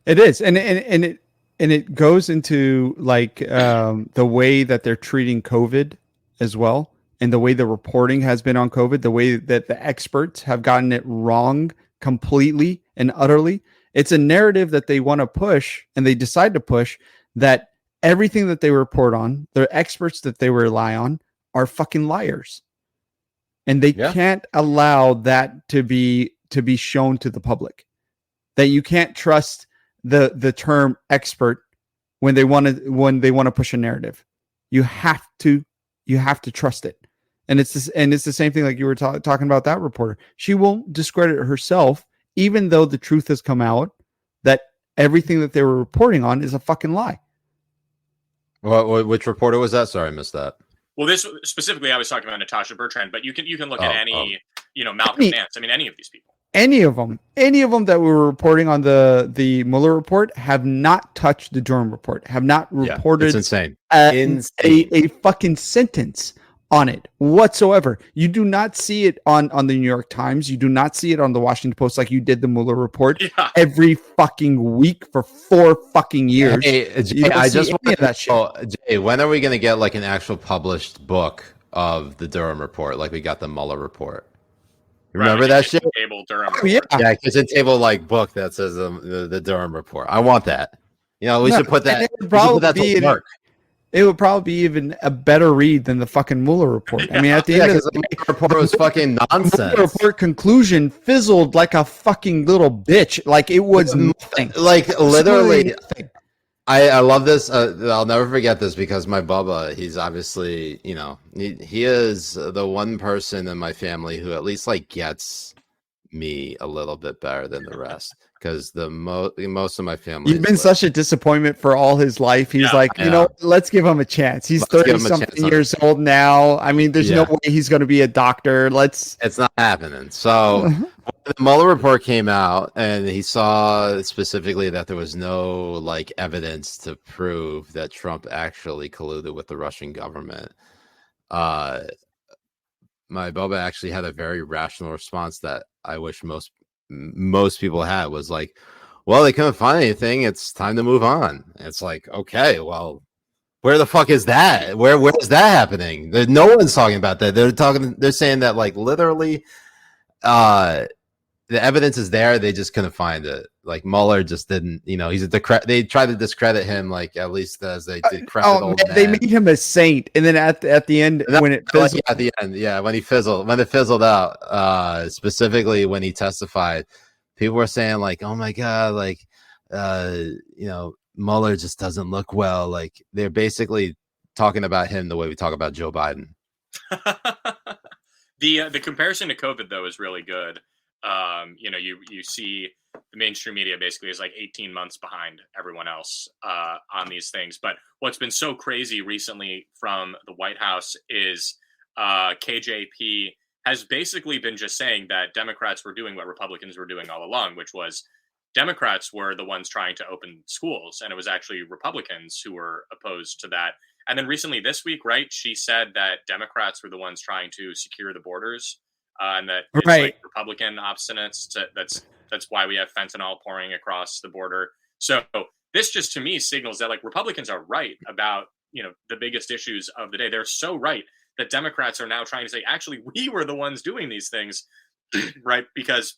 It is, and it goes into like the way that they're treating COVID as well, and the way the reporting has been on COVID, the way that the experts have gotten it wrong completely and utterly. It's a narrative that they want to push, and they decide to push that everything that they report on, the experts that they rely on, are fucking liars, and they can't allow that to be shown to the public. That you can't trust the term expert when they want to push a narrative. You have to trust it, and it's the same thing like you were talking about that reporter. She won't discredit herself, even though the truth has come out that everything that they were reporting on is a fucking lie. Well, which reporter was that? Sorry, I missed that. Well, this specifically, I was talking about Natasha Bertrand, but you can look at any, Malcolm Nance. I mean, any of these people. Any of them that were reporting on the Mueller report have not touched the Durham report, have not reported it's insane. A fucking sentence on it whatsoever. You do not see it on the New York Times. You do not see it on the Washington Post like you did the Mueller report every fucking week for 4 fucking years. Hey, Jay, I just want that shit. Jay, when are we going to get like an actual published book of the Durham report like we got the Mueller report? Remember that shit? Table Durham report. Yeah, kitchen table like book that says the Durham report. I want that. We should put that. It would probably be even a better read than the fucking Mueller report. I mean, at the end of the day, the report was fucking nonsense. The Mueller report conclusion fizzled like a fucking little bitch. Like it was nothing. Like literally. I love this. I'll never forget this because my Bubba, he's obviously, he is the one person in my family who at least like gets me a little bit better than the rest. because most of my family. You've been such a disappointment for all his life. He's like, you know, let's give him a chance. He's 30-something years old now. I mean, there's no way he's going to be a doctor. It's not happening. So the Mueller report came out, and he saw specifically that there was no like evidence to prove that Trump actually colluded with the Russian government. My Boba actually had a very rational response that I wish most people had, was like, well, they couldn't find anything, it's time to move on. It's like, okay, well, where the fuck is that? Where is that happening? No one's talking about that. They're saying that like literally the evidence is there, they just couldn't find it. Like Mueller just didn't, he's they tried to discredit him, like at least as they discredited old man. They made him a saint, and then at the end, when it fizzled, at the end, when it fizzled out, specifically when he testified, people were saying like, oh my god, like Mueller just doesn't look well. Like they're basically talking about him the way we talk about Joe Biden. The comparison to COVID though is really good. You see the mainstream media basically is like 18 months behind everyone else on these things. But what's been so crazy recently from the White House is KJP has basically been just saying that Democrats were doing what Republicans were doing all along, which was Democrats were the ones trying to open schools, and it was actually Republicans who were opposed to that. And then recently this week, right, she said that Democrats were the ones trying to secure the borders. And that it's like Republican obstinance. That's why we have fentanyl pouring across the border. So this just to me signals that like Republicans are right about the biggest issues of the day. They're so right that Democrats are now trying to say actually we were the ones doing these things, right? Because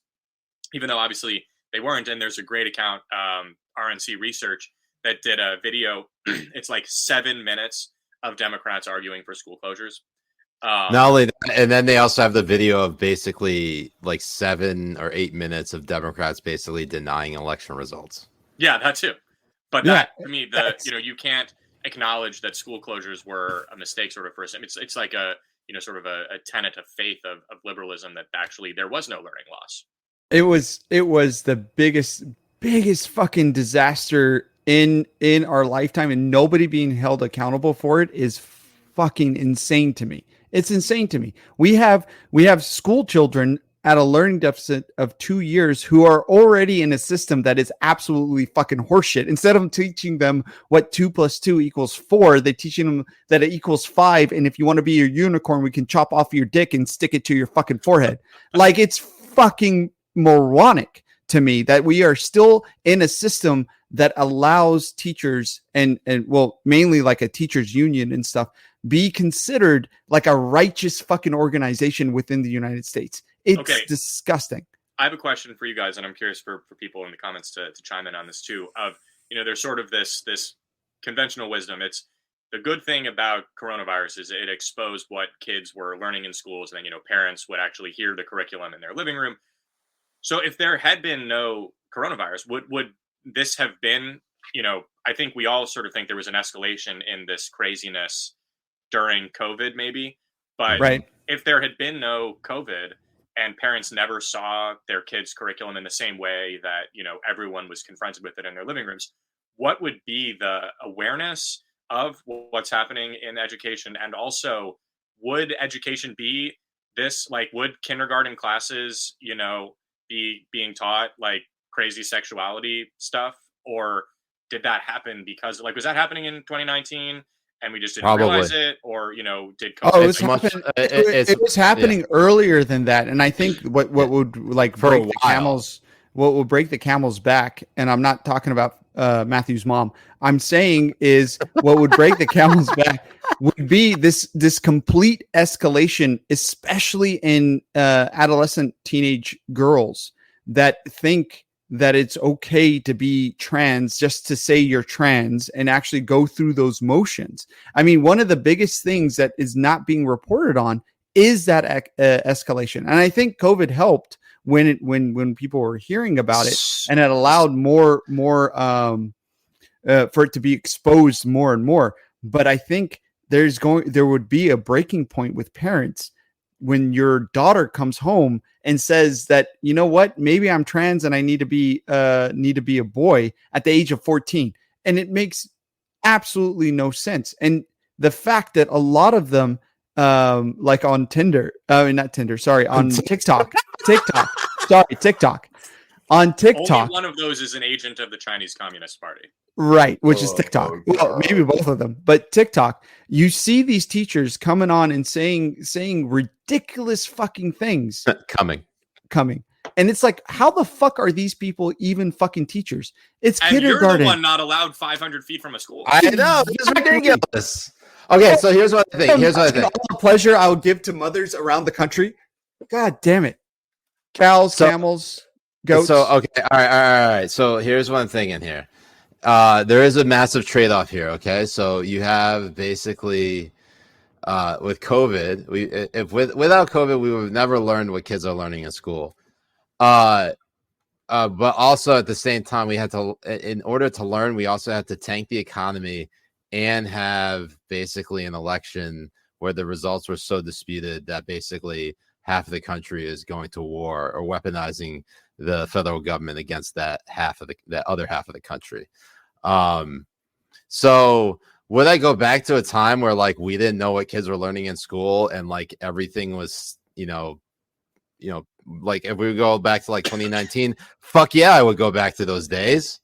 even though obviously they weren't, and there's a great account, RNC Research, that did a video. It's like 7 minutes of Democrats arguing for school closures. Not only that, and then they also have the video of basically like 7 or 8 minutes of Democrats basically denying election results. Yeah, that too. But that, I mean, you can't acknowledge that school closures were a mistake sort of first. I mean, it's like a sort of a tenet of faith of liberalism that actually there was no learning loss. It was the biggest fucking disaster in our lifetime, and nobody being held accountable for it is fucking insane to me. It's insane to me. We have school children at a learning deficit of 2 years who are already in a system that is absolutely fucking horseshit. Instead of teaching them what 2 + 2 = 4, they're teaching them that it equals 5. And if you want to be a unicorn, we can chop off your dick and stick it to your fucking forehead. Like, it's fucking moronic to me that we are still in a system that allows teachers and well, mainly like a teachers union and stuff, be considered like a righteous fucking organization within the United States. It's disgusting. I have a question for you guys, and I'm curious for people in the comments to chime in on this too. Of there's sort of this conventional wisdom. It's the good thing about coronavirus is it exposed what kids were learning in schools, and then parents would actually hear the curriculum in their living room. So if there had been no coronavirus, would this have been? I think we all sort of think there was an escalation in this craziness during COVID, maybe. But if there had been no COVID and parents never saw their kids' curriculum in the same way that, everyone was confronted with it in their living rooms, what would be the awareness of what's happening in education? And also, would education be this, like, would kindergarten classes, be being taught like crazy sexuality stuff? Or did that happen because, like, was that happening in 2019? And we just didn't realize it, or did COVID? It was happening earlier than that. And I think what would like break the camel's back, and I'm not talking about Matthew's mom. I'm saying is what would break the camel's back would be this complete escalation, especially in adolescent teenage girls that think that it's okay to be trans just to say you're trans and actually go through those motions. I mean, one of the biggest things that is not being reported on is that escalation. And I think COVID helped when people were hearing about it, and it allowed more for it to be exposed more and more. But I think there would be a breaking point with parents when your daughter comes home and says that, you know what, maybe I'm trans and I need to be a boy at the age of 14. And it makes absolutely no sense. And the fact that a lot of them, like on Tinder, not Tinder, sorry, on TikTok, on TikTok. Only one of those is an agent of the Chinese Communist Party. Right, which is TikTok. Well, maybe both of them, but TikTok. You see these teachers coming on and saying ridiculous fucking things coming, and it's like, how the fuck are these people even fucking teachers? It's and kindergarten. You're the one not allowed 500 feet from a school. I know, it's ridiculous. Okay, so here's what I think. All the pleasure I would give to mothers around the country. God damn it, cows, camels, goats. So okay, all right. So here's one thing in here. There is a massive trade-off here. Okay, so you have basically with COVID, without COVID, we would have never learned what kids are learning in school. But also at the same time, we had to, in order to learn, we also had to tank the economy and have basically an election where the results were so disputed that basically half of the country is going to war or weaponizing the federal government against that other half of the country. So would I go back to a time where like we didn't know what kids were learning in school and like everything was, like if we go back to like 2019, fuck yeah, I would go back to those days.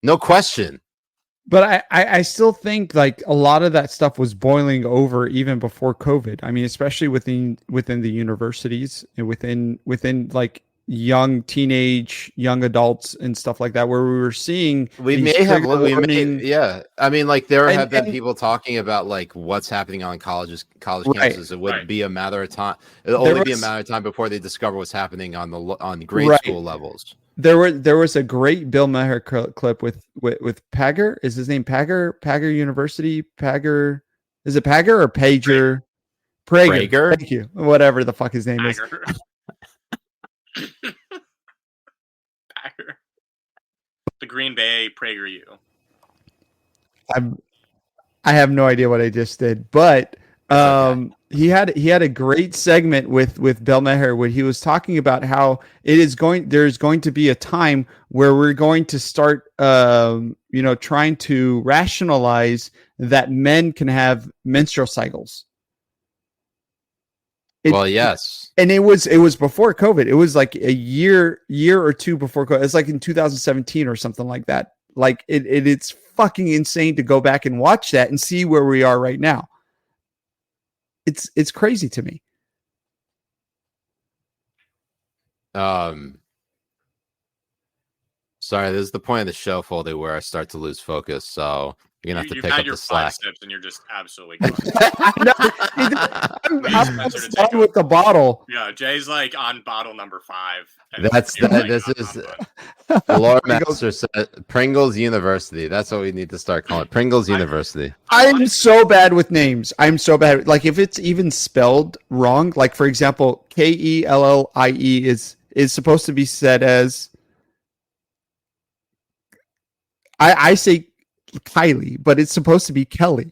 No question. But I still think like a lot of that stuff was boiling over even before COVID. I mean, especially within the universities and within like young adults and stuff like that, where we were seeing I mean, like there have been people talking about like what's happening on college campuses. It would be a matter of time. It'll only be a matter of time before they discover what's happening on grade school levels. There was a great Bill Maher clip with Pager. Is his name Pager? Pager University? Pager? Is it Pager or Pager? Prager. Thank you. Whatever the fuck his name is. Pager. The Green Bay PragerU. I have no idea what I just did, but he had a great segment with Bill Maher where he was talking about how there's going to be a time where we're going to start trying to rationalize that men can have menstrual cycles. Yes. And it was before COVID. It was like a year or two before COVID. It's like in 2017 or something like that. Like it's fucking insane to go back and watch that and see where we are right now. It's crazy to me. Sorry, this is the point of the show, Foldy, where I start to lose focus. So you're gonna have to pick up the slack. Sips and you're just absolutely. I'm done with the bottle. Yeah, Jay's like on bottle number 5. This is the Lord Master said Pringles University. That's what we need to start calling it. Pringles University. I'm so bad with names. I'm so bad. Like if it's even spelled wrong, like for example, Kellie is supposed to be said as. I say Kylie, but it's supposed to be Kelly,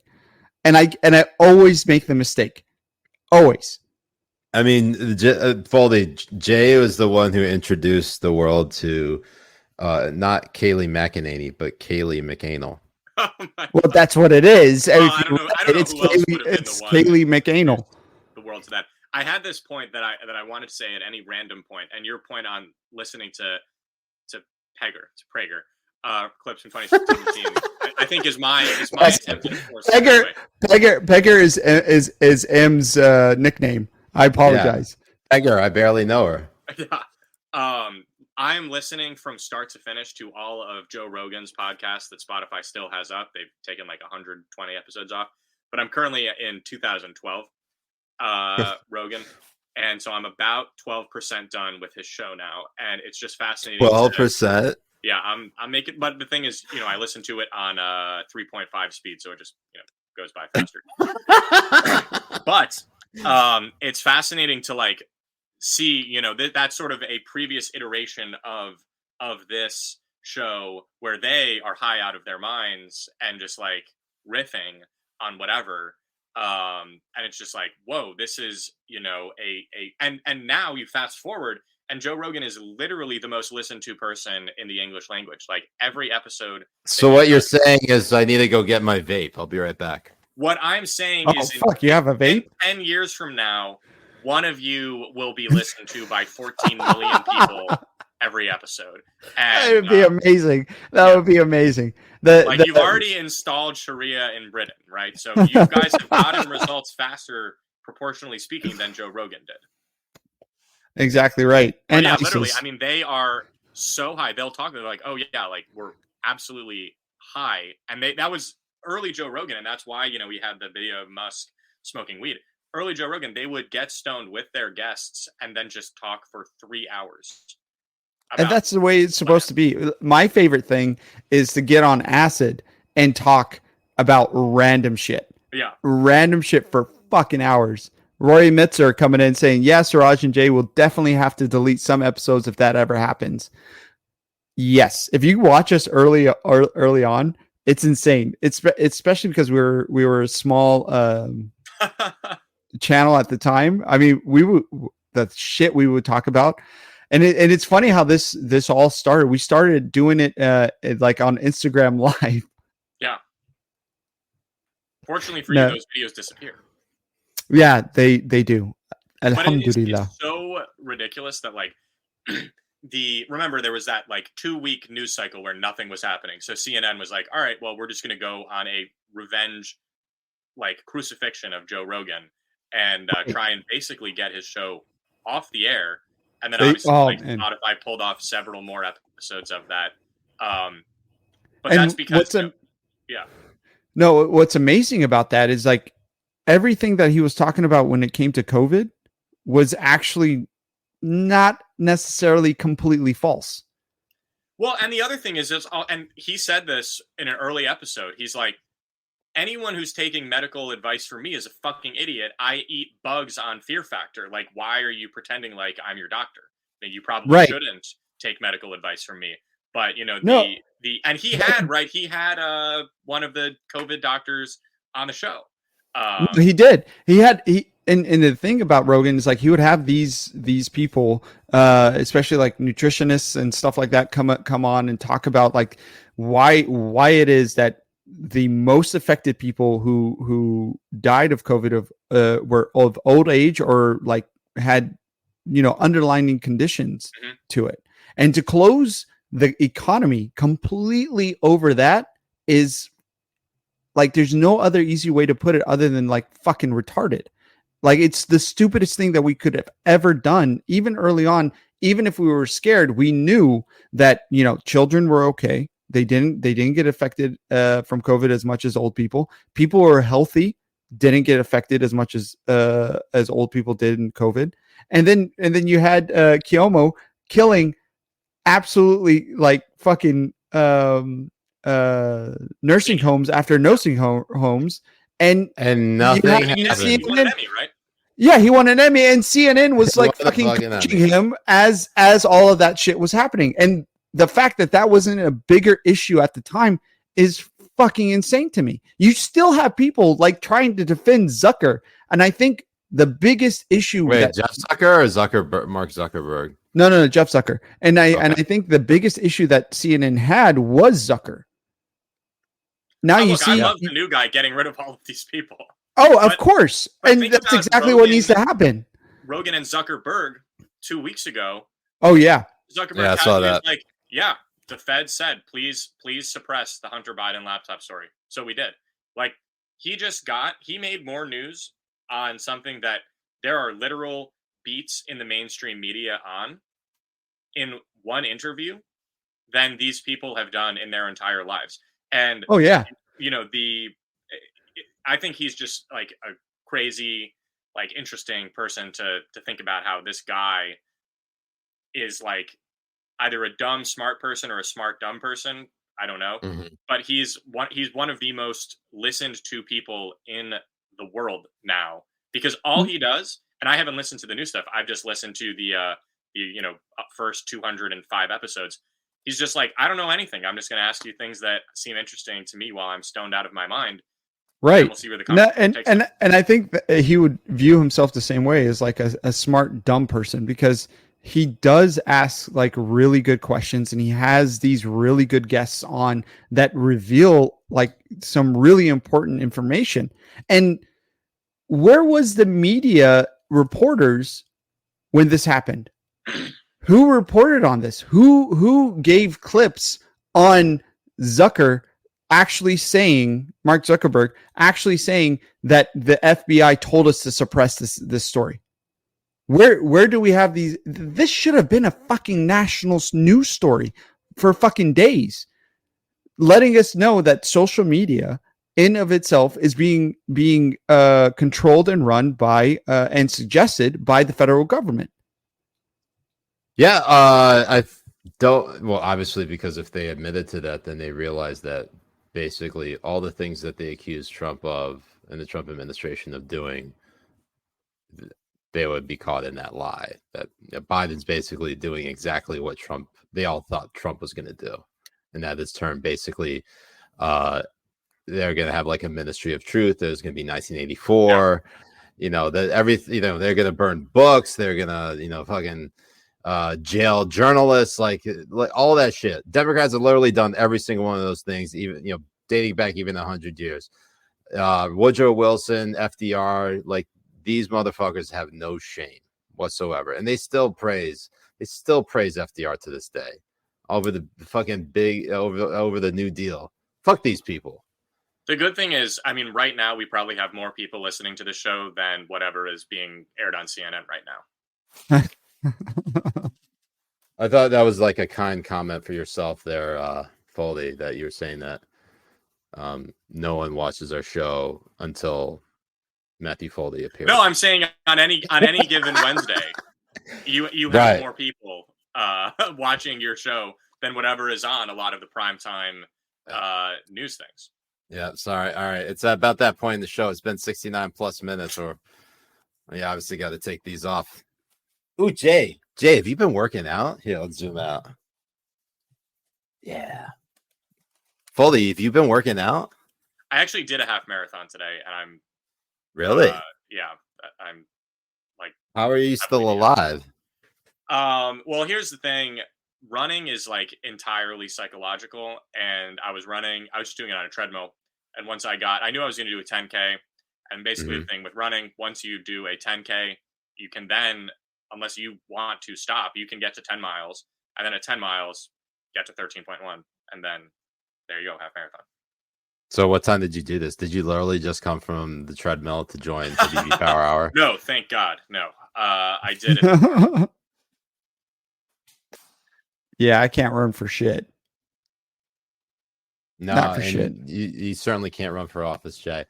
and I always make the mistake, always. I mean, Foldy, Jay was the one who introduced the world to not Kaylee McEnany, but Kaylee McAnal. Oh well, that's what it is. Well, I don't know it's Kaylee McAnal. The world to that. I had this point that I wanted to say at any random point, and your point on listening to Prager. Clips from 2017, I think is my attempt to enforce. Pegger is M's nickname. I apologize. Yeah. Pegger, I barely know her. Yeah. I'm listening from start to finish to all of Joe Rogan's podcasts that Spotify still has up. They've taken like 120 episodes off, but I'm currently in 2012 Rogan. And so I'm about 12% done with his show now. And it's just fascinating. 12%? Yeah, I'm making, but the thing is, I listen to it on 3.5 speed, so it just goes by faster. But it's fascinating to like see, that's sort of a previous iteration of this show where they are high out of their minds and just like riffing on whatever. And it's just like, whoa, this is, and now you fast forward and Joe Rogan is literally the most listened to person in the English language. Like every episode. So what you're saying is I need to go get my vape. I'll be right back. What I'm saying is fuck, you have a vape? 10 years from now, one of you will be listened to by 14 million people every episode. And, that would be amazing. That would be amazing. You've already installed Sharia in Britain, right? So you guys have gotten results faster, proportionally speaking, than Joe Rogan did. Exactly right. And yeah, literally, I mean, they are so high. They'll talk. They're like, oh yeah, like we're absolutely high. And that was early Joe Rogan, and that's why we had the video of Musk smoking weed. Early Joe Rogan, they would get stoned with their guests and then just talk for 3 hours. And that's the way it's supposed to be. My favorite thing is to get on acid and talk about random shit. Yeah. Random shit for fucking hours. Rory Mitzer coming in saying, yeah, Siraj and Jay will definitely have to delete some episodes if that ever happens. Yes. If you watch us early on, it's insane. It's especially because we were a small channel at the time. I mean, the shit we would talk about. And it's funny how this all started. We started doing it like on Instagram Live. Yeah. Fortunately for you, those videos disappear. Yeah, they do. Alhamdulillah. It's so ridiculous that like remember there was that like 2-week news cycle where nothing was happening. So CNN was like, all right, well, we're just going to go on a revenge like crucifixion of Joe Rogan and try and basically get his show off the air. And then obviously Spotify pulled off several more episodes of that. But that's because No, what's amazing about that is like everything that he was talking about when it came to COVID was actually not necessarily completely false. Well, and the other thing is, and he said this in an early episode. He's like, anyone who's taking medical advice from me is a fucking idiot. I eat bugs on Fear Factor. Like, why are you pretending like I'm your doctor? I mean, you probably shouldn't take medical advice from me. But and he had one of the COVID doctors on the show. He did. And the thing about Rogan is like he would have these people, especially like nutritionists and stuff like that, come on and talk about like why it is that the most affected people who died of COVID were of old age or like had underlying conditions to it, and to close the economy completely over that is like there's no other easy way to put it other than like fucking retarded. Like it's the stupidest thing that we could have ever done. Even early on, even if we were scared, we knew that children were okay. They didn't get affected from COVID as much as old people. People who are healthy didn't get affected as much as old people did in COVID. And then you had Cuomo killing absolutely like fucking nursing homes after nursing homes, and nothing. He won an Emmy, right? Yeah, he won an Emmy, and CNN was like fucking coaching him as all of that shit was happening. And the fact that wasn't a bigger issue at the time is fucking insane to me. You still have people like trying to defend Zucker, and I think the biggest issue. Wait, Jeff Zucker or Mark Zuckerberg? No, Jeff Zucker. And I think the biggest issue that CNN had was Zucker. Now I love the new guy getting rid of all of these people. Oh, of course. And that's exactly what needs to happen. Rogan and Zuckerberg 2 weeks ago. Oh, yeah. Zuckerberg I saw that. Like, yeah, the Fed said, please suppress the Hunter Biden laptop story. So we did. Like, he made more news on something that there are literal beats in the mainstream media on in one interview than these people have done in their entire lives. And I think he's just like a crazy, like interesting person to think about how this guy is like either a dumb smart person or a smart dumb person. I don't know, but he's one of the most listened to people in the world now because all he does, and I haven't listened to the new stuff. I've just listened to the first 205 episodes. He's just like, I don't know anything. I'm just going to ask you things that seem interesting to me while I'm stoned out of my mind. Right. We'll see where the And, conversation takes us. and I think that he would view himself the same way as like a smart, dumb person, because he does ask like really good questions, and he has these really good guests on that reveal like some really important information. And where was the media reporters when this happened? Who reported on this? Who gave clips on Mark Zuckerberg actually saying that the FBI told us to suppress this story? Where do we have these? This should have been a fucking national news story for fucking days, letting us know that social media in of itself is being controlled and run by and suggested by the federal government. Yeah, I don't. Well, obviously, because if they admitted to that, then they realized that basically all the things that they accused Trump of and the Trump administration of doing, they would be caught in that lie. That Biden's basically doing exactly what they all thought Trump was going to do, and that is turned basically. They're going to have like a Ministry of Truth. There's going to be 1984. Yeah. They're going to burn books. They're going to, fucking jail journalists, like all that shit. Democrats have literally done every single one of those things, even, dating back even 100 years. Woodrow Wilson, FDR, like these motherfuckers have no shame whatsoever. And they still praise FDR to this day over the fucking over the New Deal. Fuck these people. The good thing is, I mean, right now we probably have more people listening to the show than whatever is being aired on CNN right now. I thought that was like a kind comment for yourself there, Foley, that you were saying that no one watches our show until Matthew Foley appears. No, I'm saying on any given Wednesday, you have Right. more people watching your show than whatever is on a lot of the primetime news things. Yeah, sorry. All right. It's about that point in the show. It's been 69 plus minutes, or obviously got to take these off. Ooh, Jay, have you been working out? Here, let's zoom out. Yeah. Foley, have you been working out? I actually did a half marathon today, and I'm really? Yeah, I'm like. How are you still alive? Well, here's the thing. Running is like entirely psychological, and I was just doing it on a treadmill, and once I knew I was going to do a 10K, and basically the thing with running, once you do a 10K, you can then, unless you want to stop, you can get to 10 miles, and then at 10 miles, get to 13.1, and then there you go, half marathon. So what time did you do this? Did you literally just come from the treadmill to join the Habibi Power Hour? No, thank God. No, I did it. Yeah, I can't run for shit. No, not for shit. You certainly can't run for office, Jay.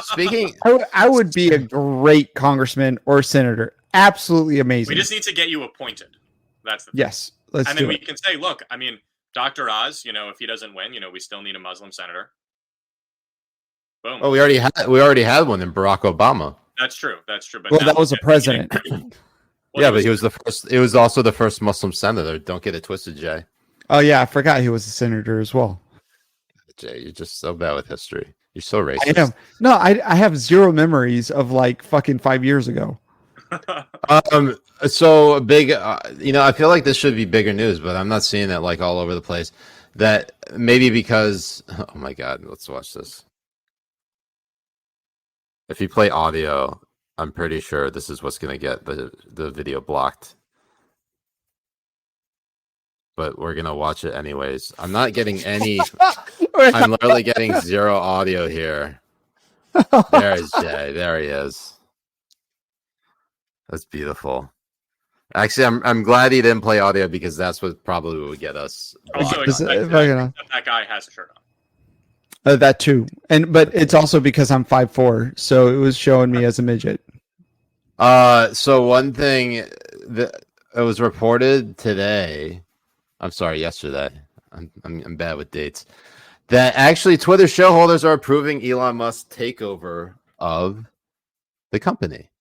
Speaking, I would be a great congressman or senator. Absolutely amazing. We just need to get you appointed. That's the thing. Yes. Let's and do then it. we can say, look, I mean, Dr. Oz, if he doesn't win, we still need a Muslim senator. Boom. Oh, we already had one in Barack Obama. That's true. But well, that was a president. Well, but he was the first. It was also the first Muslim senator. Don't get it twisted, Jay. Oh yeah, I forgot he was a senator as well. Jay, you're just so bad with history. You're so racist. I am. No, I have zero memories of like fucking 5 years ago. So big. I feel like this should be bigger news, but I'm not seeing it like all over the place. That maybe because. Oh my God, let's watch this. If you play audio, I'm pretty sure this is what's going to get the video blocked. But we're going to watch it anyways. I'm not getting any. I'm literally getting zero audio here. There is Jay. There he is. That's beautiful. Actually, I'm glad he didn't play audio because that's what probably would get us. Also, that guy has a shirt on. That too, but it's also because I'm 5'4", so it was showing me as a midget. So one thing that it was reported today, yesterday. I'm bad with dates. That actually Twitter shareholders are approving Elon Musk's takeover of the company.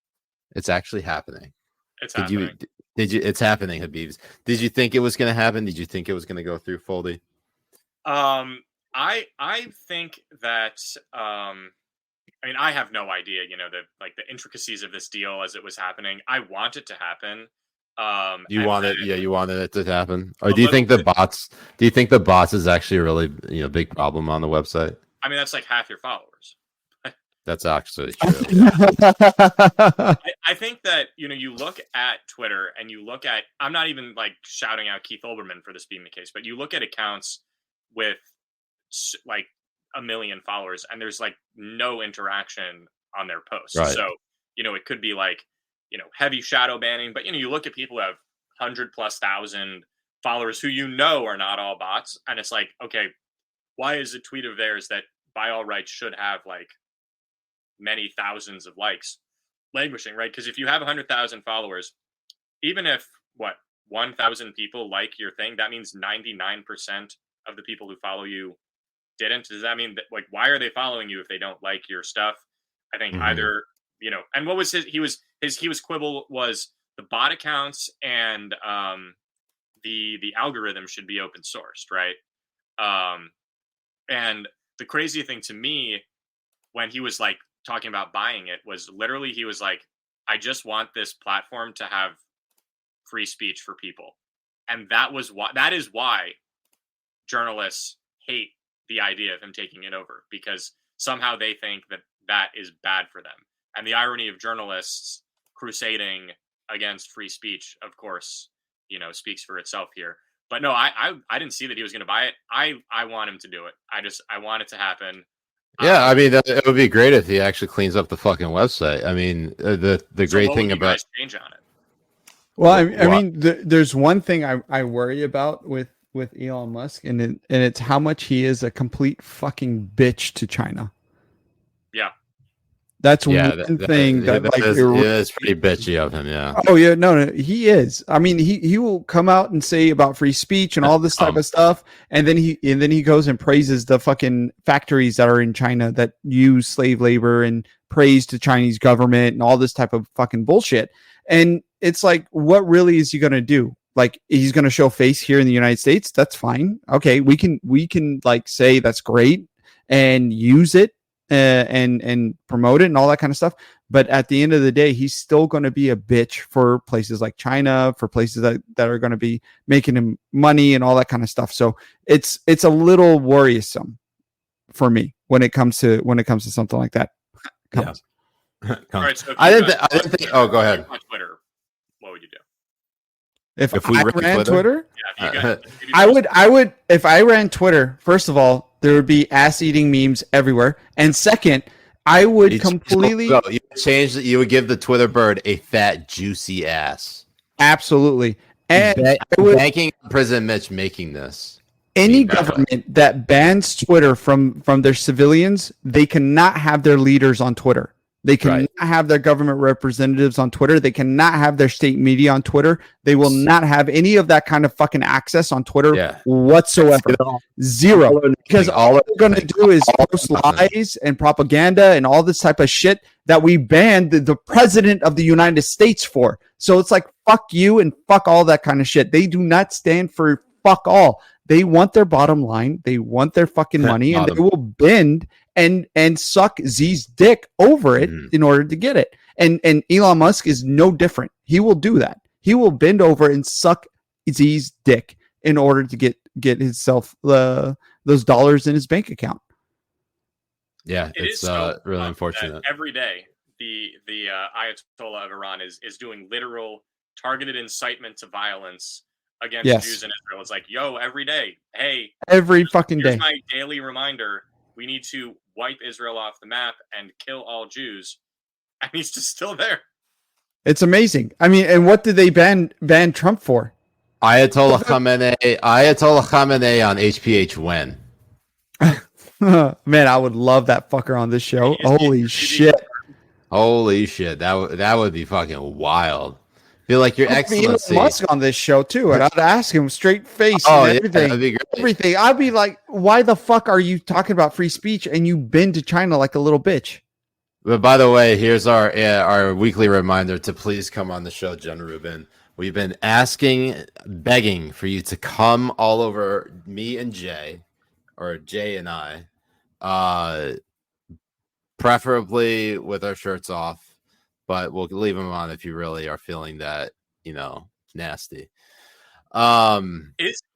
It's actually happening. It's happening. It's happening, Habibs. Did you think it was going to happen? Did you think it was going to go through, Foldy? I think that I mean, I have no idea, the intricacies of this deal as it was happening. I want it to happen. You And wanted, then yeah, you wanted it to happen, or a do you think little the bit, bots? Do you think the bots is actually a really big problem on the website? I mean, that's like half your followers. That's actually true. Yeah. I think that, you look at Twitter and you look at, I'm not even like shouting out Keith Olbermann for this being the case, but you look at accounts with like a million followers and there's like no interaction on their posts. Right. So, it could be like, heavy shadow banning, but, you look at people who have 100,000+ followers who are not all bots. And it's like, okay, why is a tweet of theirs that by all rights should have like many thousands of likes languishing, right? Because if you have 100,000 followers, even if 1,000 people like your thing, that means 99% of the people who follow you didn't. Does that mean that, like, why are they following you if they don't like your stuff? I think either, and what was his quibble was the bot accounts and the algorithm should be open sourced, right? And the crazy thing to me when he was like talking about buying it was literally he was like, I just want this platform to have free speech for people. And that is why journalists hate the idea of him taking it over, because somehow they think that is bad for them. And the irony of journalists crusading against free speech, of course, speaks for itself here. But no, I didn't see that he was going to buy it. I want him to do it. I want it to happen. Yeah, I mean, it would be great if he actually cleans up the fucking website. I mean, the great thing about change on it. Well, I mean, there's one thing I worry about with Elon Musk, and it's how much he is a complete fucking bitch to China. Yeah. That's one thing that like is pretty bitchy of him, yeah. Oh yeah, no, he is. I mean, he will come out and say about free speech and all this type of stuff, and then he goes and praises the fucking factories that are in China that use slave labor and praise the Chinese government and all this type of fucking bullshit. And it's like, what really is he gonna do? Like, he's gonna show face here in the United States? That's fine. Okay, we can like say that's great and use it. And promote it and all that kind of stuff. But at the end of the day, he's still going to be a bitch for places like China, for places that are going to be making him money and all that kind of stuff. So it's a little worrisome for me when it comes to something like that. Yeah. All right, so I didn't think. Oh, go ahead. On Twitter, what would you do? If I ran Twitter? Yeah, I would. If I ran Twitter, first of all, there would be ass-eating memes everywhere, and second, I would completely You would give the Twitter bird a fat, juicy ass. Absolutely, and banking President Mitch making this. Any government that bans Twitter from their civilians, they cannot have their leaders on Twitter. They cannot have their government representatives on Twitter. They cannot have their state media on Twitter. They will not have any of that kind of fucking access on Twitter whatsoever. Zero. Because all they're going to do is post lies and propaganda and all this type of shit that we banned the president of the United States for. So it's like, fuck you and fuck all that kind of shit. They do not stand for fuck all. They want their bottom line. They want their fucking money, and they will bend and suck Z's dick over it in order to get it. And Elon Musk is no different. He will do that. He will bend over and suck Z's dick in order to get himself those dollars in his bank account. Yeah, it's really unfortunate. Every day, the Ayatollah of Iran is doing literal targeted incitement to violence against Jews in Israel. It's like, yo, every day, hey, every fucking day. My daily reminder: we need to wipe Israel off the map and kill all Jews. And he's just still there. It's amazing. I mean, and what did they ban Trump for? Ayatollah Khamenei on HPH when? Man, I would love that fucker on this show. Holy shit. Holy shit. That would be fucking wild. Feel like your Excellency Musk on this show too, and I'd ask him straight face and everything. That'd be great. Everything. I'd be like, why the fuck are you talking about free speech and you been to China like a little bitch? But by the way, here's our weekly reminder to please come on the show, Jen Rubin. We've been begging for you to come all over me and Jay or Jay and I, preferably with our shirts off, but we'll leave them on if you really are feeling that, nasty.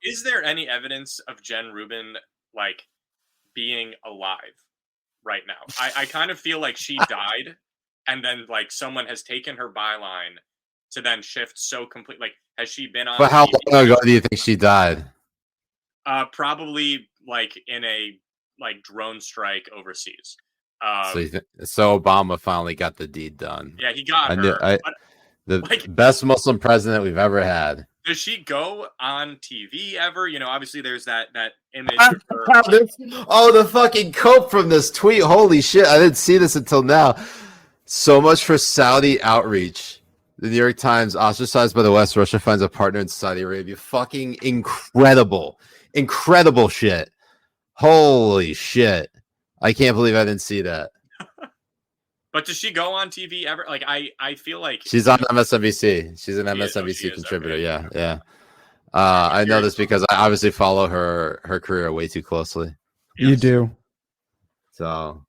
Is there any evidence of Jen Rubin like being alive right now? I kind of feel like she died, and then like someone has taken her byline to then shift so complete. Like, has she been on? But how TV? long ago do you think she died? Probably like in a like drone strike overseas. So Obama finally got the deed done. Yeah, he got her. The best Muslim president we've ever had. Does she go on TV ever? Obviously there's that image of her. The fucking quote from this tweet. Holy shit, I didn't see this until now. So much for Saudi outreach. The New York Times, ostracized by the West, Russia finds a partner in Saudi Arabia. Fucking incredible. Incredible shit. Holy shit. I can't believe I didn't see that. But does she go on TV ever? Like, I feel like she's on MSNBC. She's an MSNBC contributor. Okay. Yeah. I know this because I obviously follow her career way too closely. Yes. You do. So,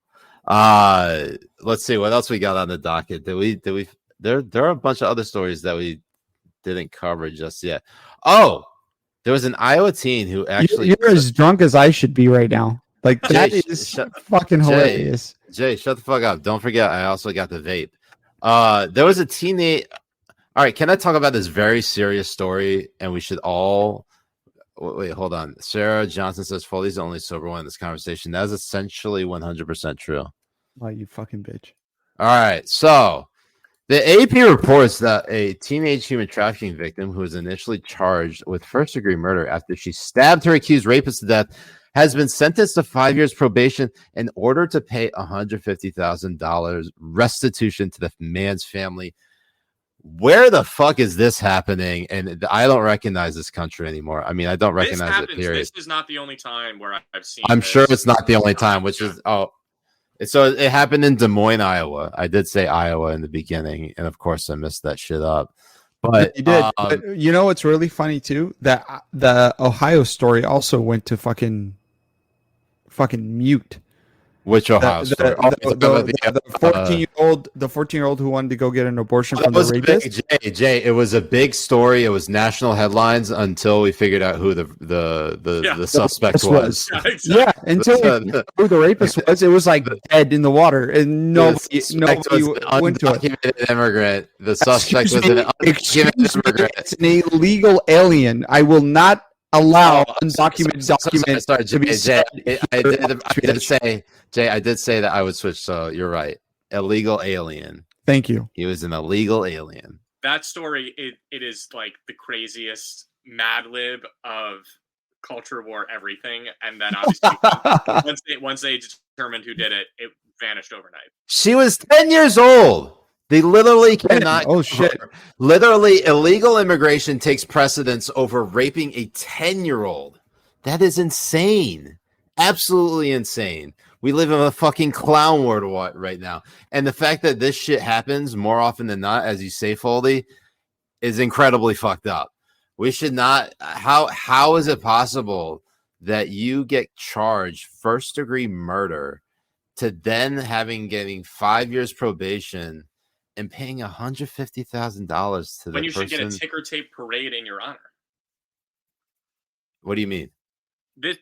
let's see what else we got on the docket. Did we? There are a bunch of other stories that we didn't cover just yet. Oh, there was an Iowa teen who actually. You're as drunk as I should be right now. Like that is fucking hilarious. Jay, shut the fuck up. Don't forget, I also got the vape. There was a teenage. All right, can I talk about this very serious story? And we should all wait. Hold on. Sarah Johnson says Foley's the only sober one in this conversation. That is essentially 100% true. Oh, you fucking bitch. All right, so the AP reports that a teenage human trafficking victim who was initially charged with first-degree murder after she stabbed her accused rapist to death has been sentenced to 5 years probation in order to pay $150,000 restitution to the man's family. Where the fuck is this happening? And I don't recognize this country anymore. I mean, I don't recognize it, period. This is not the only time where I've seen I'm sure it's not the only time, which is, so it happened in Des Moines, Iowa. I did say Iowa in the beginning, and of course I messed that shit up. But you did. But you know what's really funny too? That the Ohio story also went to fucking mute. Which Ohio story? The 14-year-old who wanted to go get an abortion from the rapist. Jay, it was a big story. It was national headlines until we figured out who the suspect was. Yeah, exactly. Yeah, until we figured out who the rapist was. It was like dead in the water, and nobody went to it. Undocumented immigrant. The suspect was an undocumented immigrant. It's an illegal alien. I will not allow undocumented documents to be said. I did say that I would switch, so you're right. Illegal alien. Thank you. He was an illegal alien. That story, it is like the craziest Mad Lib of culture war everything, and then obviously once they determined who did it, it vanished overnight. She was 10 years old. They literally cannot. Oh shit! Literally, illegal immigration takes precedence over raping a 10-year-old. That is insane. Absolutely insane. We live in a fucking clown world right now, and the fact that this shit happens more often than not, as you say, Foldy, is incredibly fucked up. We should not. How is it possible that you get charged first-degree murder to then getting 5 years probation? And paying $150,000 to when you person. should get a ticker tape parade in your honor. What do you mean?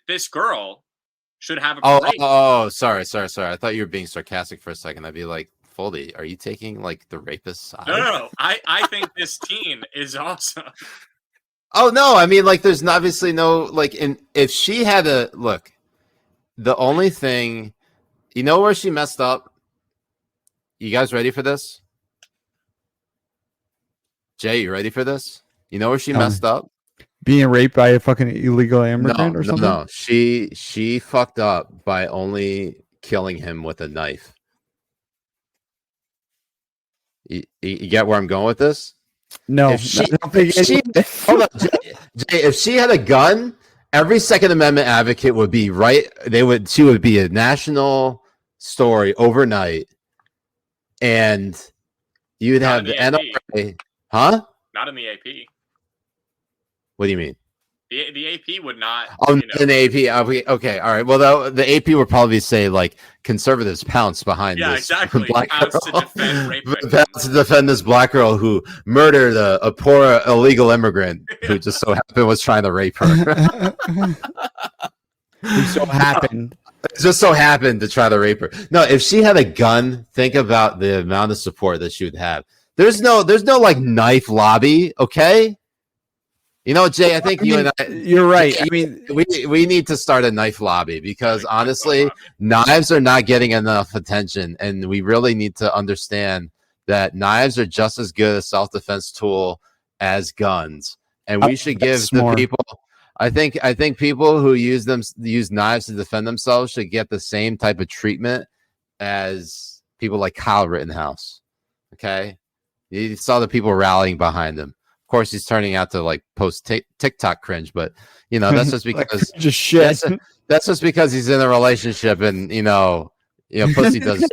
This girl should have a parade. Sorry. I thought you were being sarcastic for a second. I'd be like, Foldy, are you taking like the rapist side? No. I think this teen is awesome. Oh no, I mean like there's obviously no like if she had a look, the only thing, you know where she messed up? You guys ready for this? Jay, you ready for this? You know where she messed up? Being raped by a fucking illegal immigrant or something? No. She fucked up by only killing him with a knife. You get where I'm going with this? No. Hold on, Jay, if she had a gun, every Second Amendment advocate would be right. She would be a national story overnight, and you'd have the NRA. Huh? Not in the AP. What do you mean? The AP would not. Oh, an AP. Okay, all right. Well, the AP would probably say like conservatives pounce behind this black pounce girl. to defend rape Pounce to defend this black girl who murdered a poor illegal immigrant who just so happened was trying to rape her. Who so happened. Just so happened to try to rape her. No, if she had a gun, think about the amount of support that she would have. There's no like knife lobby, okay? You know, Jay, I think you and I. You're right. I mean, we need to start a knife lobby because honestly, knives are not getting enough attention, and we really need to understand that knives are just as good a self-defense tool as guns, and we should give the people. I think people who use knives to defend themselves should get the same type of treatment as people like Kyle Rittenhouse. Okay, you saw the people rallying behind him. Of course, he's turning out to like post TikTok cringe, but you know that's just because just shit. That's just because he's in a relationship, and you know, pussy does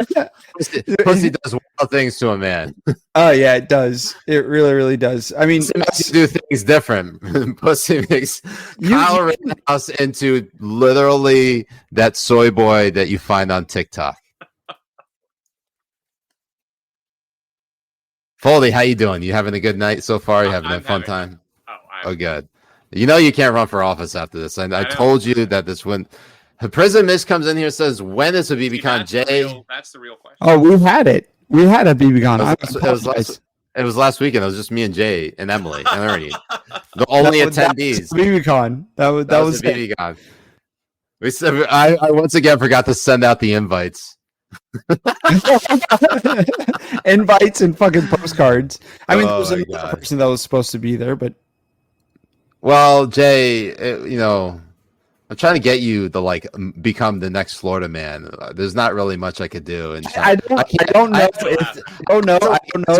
wild things to a man. Oh yeah, it does. It really, really does. I mean, pussy do things different. Pussy makes Kyle Rittenhouse into literally that soy boy that you find on TikTok. Foldy, how you doing? You having a good night so far? You having a fun time? Oh, good. You know you can't run for office after this. And I told you that this when Prison Miss comes in here and says, when is Habibi Khan Jay? That's the real question. Oh, we had it. We had Habibi Khan. It was last weekend. It was just me and Jay and Emily and Ernie. The only attendees. Habibi Khan. That was Habibi Khan. We said I once again forgot to send out the invites. Invites and fucking postcards. I mean, there was another person that was supposed to be there, but well, Jay, I'm trying to get you to become the next Florida man. There's not really much I could do, and I don't know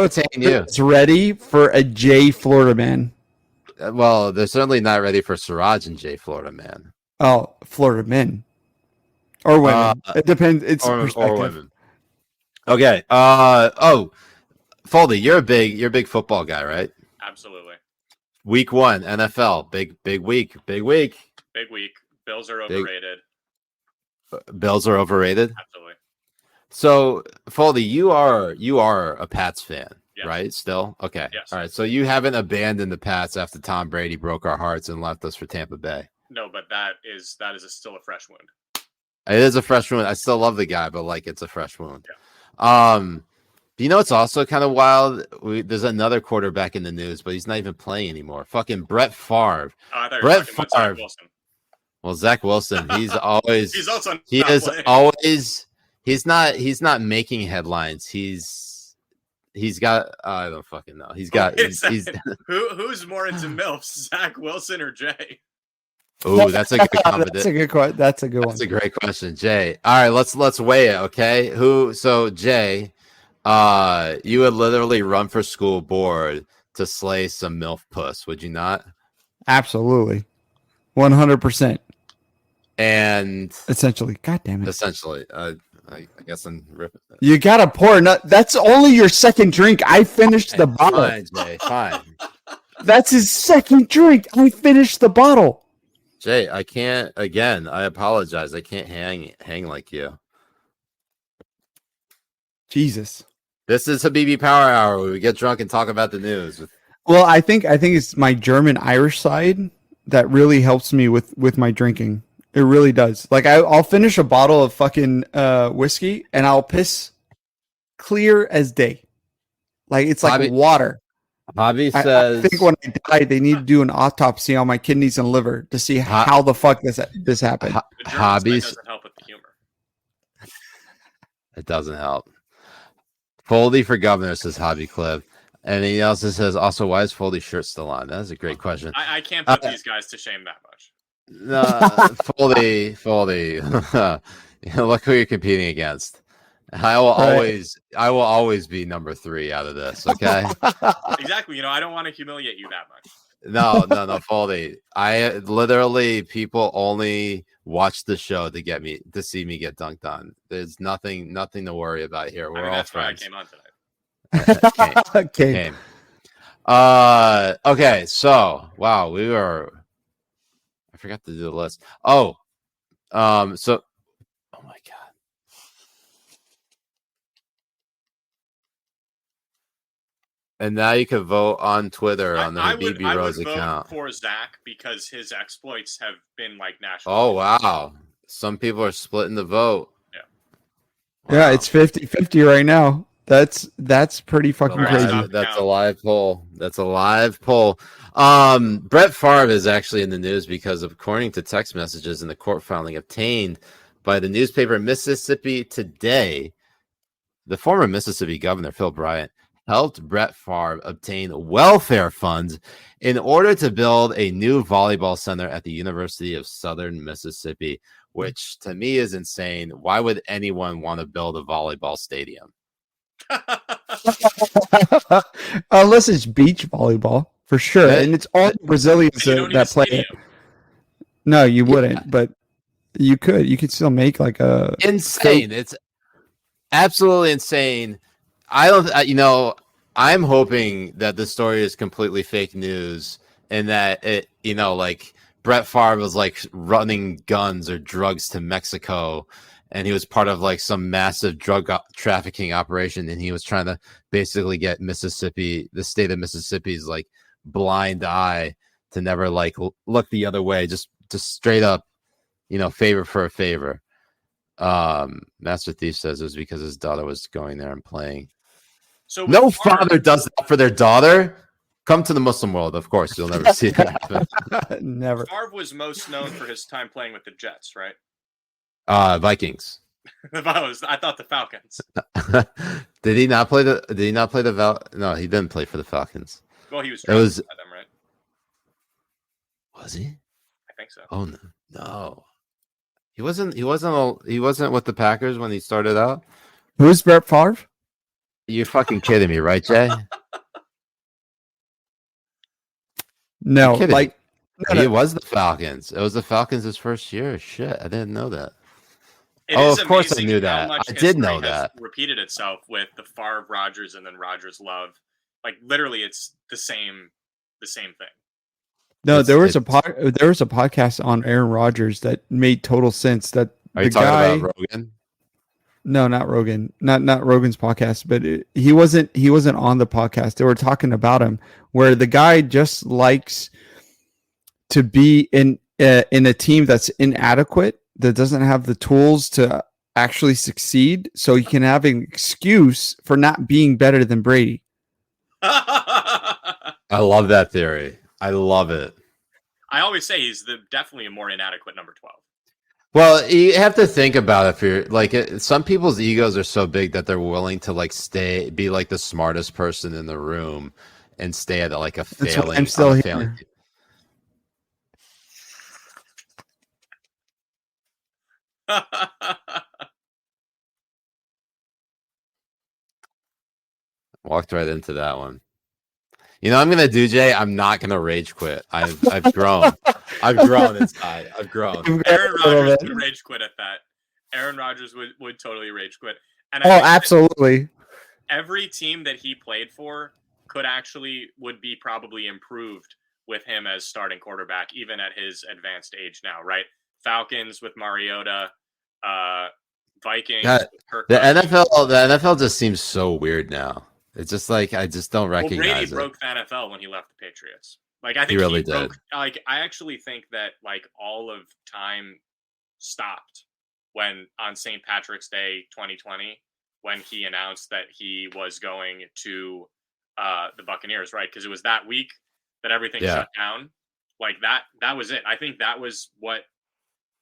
if it's ready for a Jay Florida man. Well, they're certainly not ready for Siraj and Jay Florida man. Oh, Florida men. Or women. It depends. It's perspective. Or women. Okay. Foldy, you're a big football guy, right? Absolutely. Week 1, NFL. Big week. Big week. Bills are overrated. Bills are overrated? Absolutely. So, Foldy, you are a Pats fan, right? Still? Okay. Yes. All right. So you haven't abandoned the Pats after Tom Brady broke our hearts and left us for Tampa Bay. No, but that is still a fresh wound. It is a fresh wound. I still love the guy, but it's a fresh wound. Yeah. It's also kind of wild. There's another quarterback in the news, but he's not even playing anymore. Fucking Brett Favre. Brett Favre. Well, Zach Wilson. He's always. He's not making headlines. He's got. I don't fucking know. He's got. Who's more into MILFs, Zach Wilson or Jay? Oh, that's a good competition. That's a good one. That's a great question, Jay. All right, let's weigh it, okay? So Jay, you would literally run for school board to slay some MILF puss, would you not? Absolutely. 100%. And essentially, God damn it. Essentially, I guess I'm ripping that. You gotta pour that's only your second drink. I finished the bottle. Fine, Jay, fine. That's his second drink. I finished the bottle. Jay, I can't. Again, I apologize. I can't hang like you. Jesus. This is Habibi Power Hour where we get drunk and talk about the news. Well, I think it's my German Irish side that really helps me with my drinking. It really does. I'll finish a bottle of fucking whiskey and I'll piss clear as day. It's like water. Bobby says, I think when I die, they need to do an autopsy on my kidneys and liver to see how the fuck this happened. Hobbies doesn't help with the humor. It doesn't help. Foldy for governor, says Hobby Cliff. And he also says, why is Foldy's shirt still on? That's a great question. I can't put these guys to shame that much. No, Foldy. Look who you're competing against. I will always be number 3 out of this. Okay. Exactly. I don't want to humiliate you that much. No, Foldy. I literally people only watch the show to see me get dunked on. There's nothing to worry about here. We're all friends. Why I came on tonight. Okay. So wow, we were forgot to do the list. Oh, so oh my god. And now you can vote on Twitter on the Habibi Bros account. Vote for Zach because his exploits have been like national. Oh wow. Some people are splitting the vote. Yeah. Wow. Yeah, it's 50-50 right now. That's pretty fucking Alright, crazy. stop. That's a live poll. That's a live poll. Brett Favre is actually in the news because, according to text messages in the court filing obtained by the newspaper Mississippi Today, the former Mississippi governor Phil Bryant helped Brett Favre obtain welfare funds in order to build a new volleyball center at the University of Southern Mississippi, which to me is insane. Why would anyone want to build a volleyball stadium? Unless it's beach volleyball for sure, and it's all Brazilians that play it. No, you wouldn't, but you could. You could still make like a insane. It's absolutely insane. I don't. I'm hoping that the story is completely fake news and that it, like Brett Favre was like running guns or drugs to Mexico. And he was part of like some massive drug trafficking operation, and he was trying to basically get Mississippi, the state of Mississippi's like blind eye to never like look the other way, just straight up, favor for a favor. Master Thief says it was because his daughter was going there and playing. So no father does that for their daughter. Come to the Muslim world, of course. You'll never see that happen. Never. Favre was most known for his time playing with the Jets, right? Vikings. I thought the Falcons. Did he not play the No, he didn't play for the Falcons. Well, he was drafted by them, right? Was he? I think so. Oh no. He wasn't with the Packers when he started out. Who's Brett Favre? You're fucking kidding me, right, Jay? No, like it was the Falcons. It was the Falcons' his first year. Shit, I didn't know that. Of course I knew that. I did know that. Repeated itself with the Favre Rodgers and then Rodgers Love. Like literally, it's the same thing. No, there was a podcast on Aaron Rodgers that made total sense. That are you talking about Rogan? No, not Rogan. Not Rogan's podcast, but he wasn't on the podcast. They were talking about him, where the guy just likes to be in a team that's inadequate, that doesn't have the tools to actually succeed, so he can have an excuse for not being better than Brady. I love that theory. I love it. I always say he's definitely a more inadequate number 12. Well, you have to think about it. If you're like, some people's egos are so big that they're willing to like be like the smartest person in the room and stay at like a failing. I'm still here. Walked right into that one. I'm gonna do, Jay. I'm not gonna rage quit. I've grown. I've grown inside. I've grown. Aaron Rodgers would rage quit at that. Aaron Rodgers would totally rage quit. And absolutely. Every team that he played for would be probably improved with him as starting quarterback, even at his advanced age now, right? Falcons with Mariota, Vikings with Kirk Cousins. The NFL just seems so weird now. It's just like I just don't recognize Brady it. broke the NFL when he left the Patriots. Like I think he really did. Like I actually think that like all of time stopped when on St. Patrick's Day 2020 when he announced that he was going to the Buccaneers, right? Because it was that week that everything shut down. Like that was it. I think that was what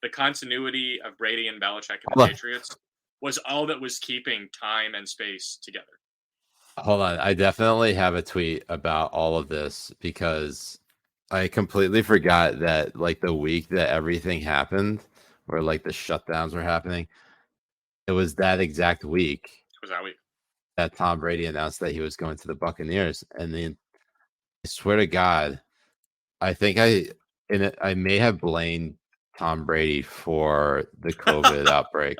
the continuity of Brady and Belichick and the Patriots was all that was keeping time and space together. Hold on. I definitely have a tweet about all of this because I completely forgot that like the week that everything happened, where like the shutdowns were happening, it was that exact week. It was that week that Tom Brady announced that he was going to the Buccaneers. And then I swear to God, I think I may have blamed Tom Brady for the COVID outbreak.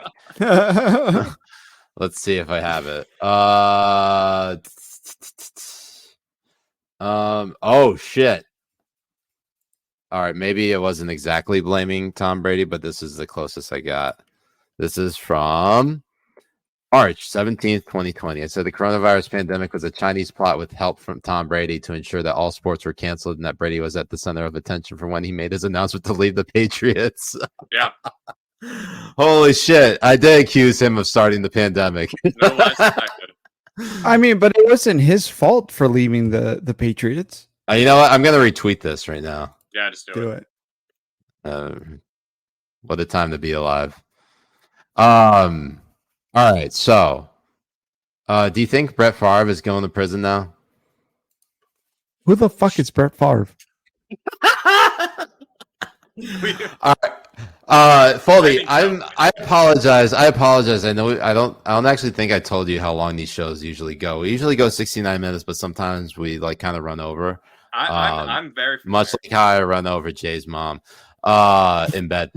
Let's see if I have it. Oh shit. All right, maybe it wasn't exactly blaming Tom Brady, but this is the closest I got. This is from March 17th, 2020. It said the coronavirus pandemic was a Chinese plot with help from Tom Brady to ensure that all sports were canceled and that Brady was at the center of attention for when he made his announcement to leave the Patriots. Yeah. Holy shit. I did accuse him of starting the pandemic. No less expected. I mean, but it wasn't his fault for leaving the Patriots. You know what? I'm going to retweet this right now. Yeah, just do Do it. it. What a time to be alive. All right. So, do you think Brett Favre is going to prison now? Who the fuck is Brett Favre? All right. Foldy, I apologize. I know I don't actually think I told you how long these shows usually go. We usually go 69 minutes, but sometimes we like kind of run over. I'm very familiar. Much like how I run over Jay's mom in bed.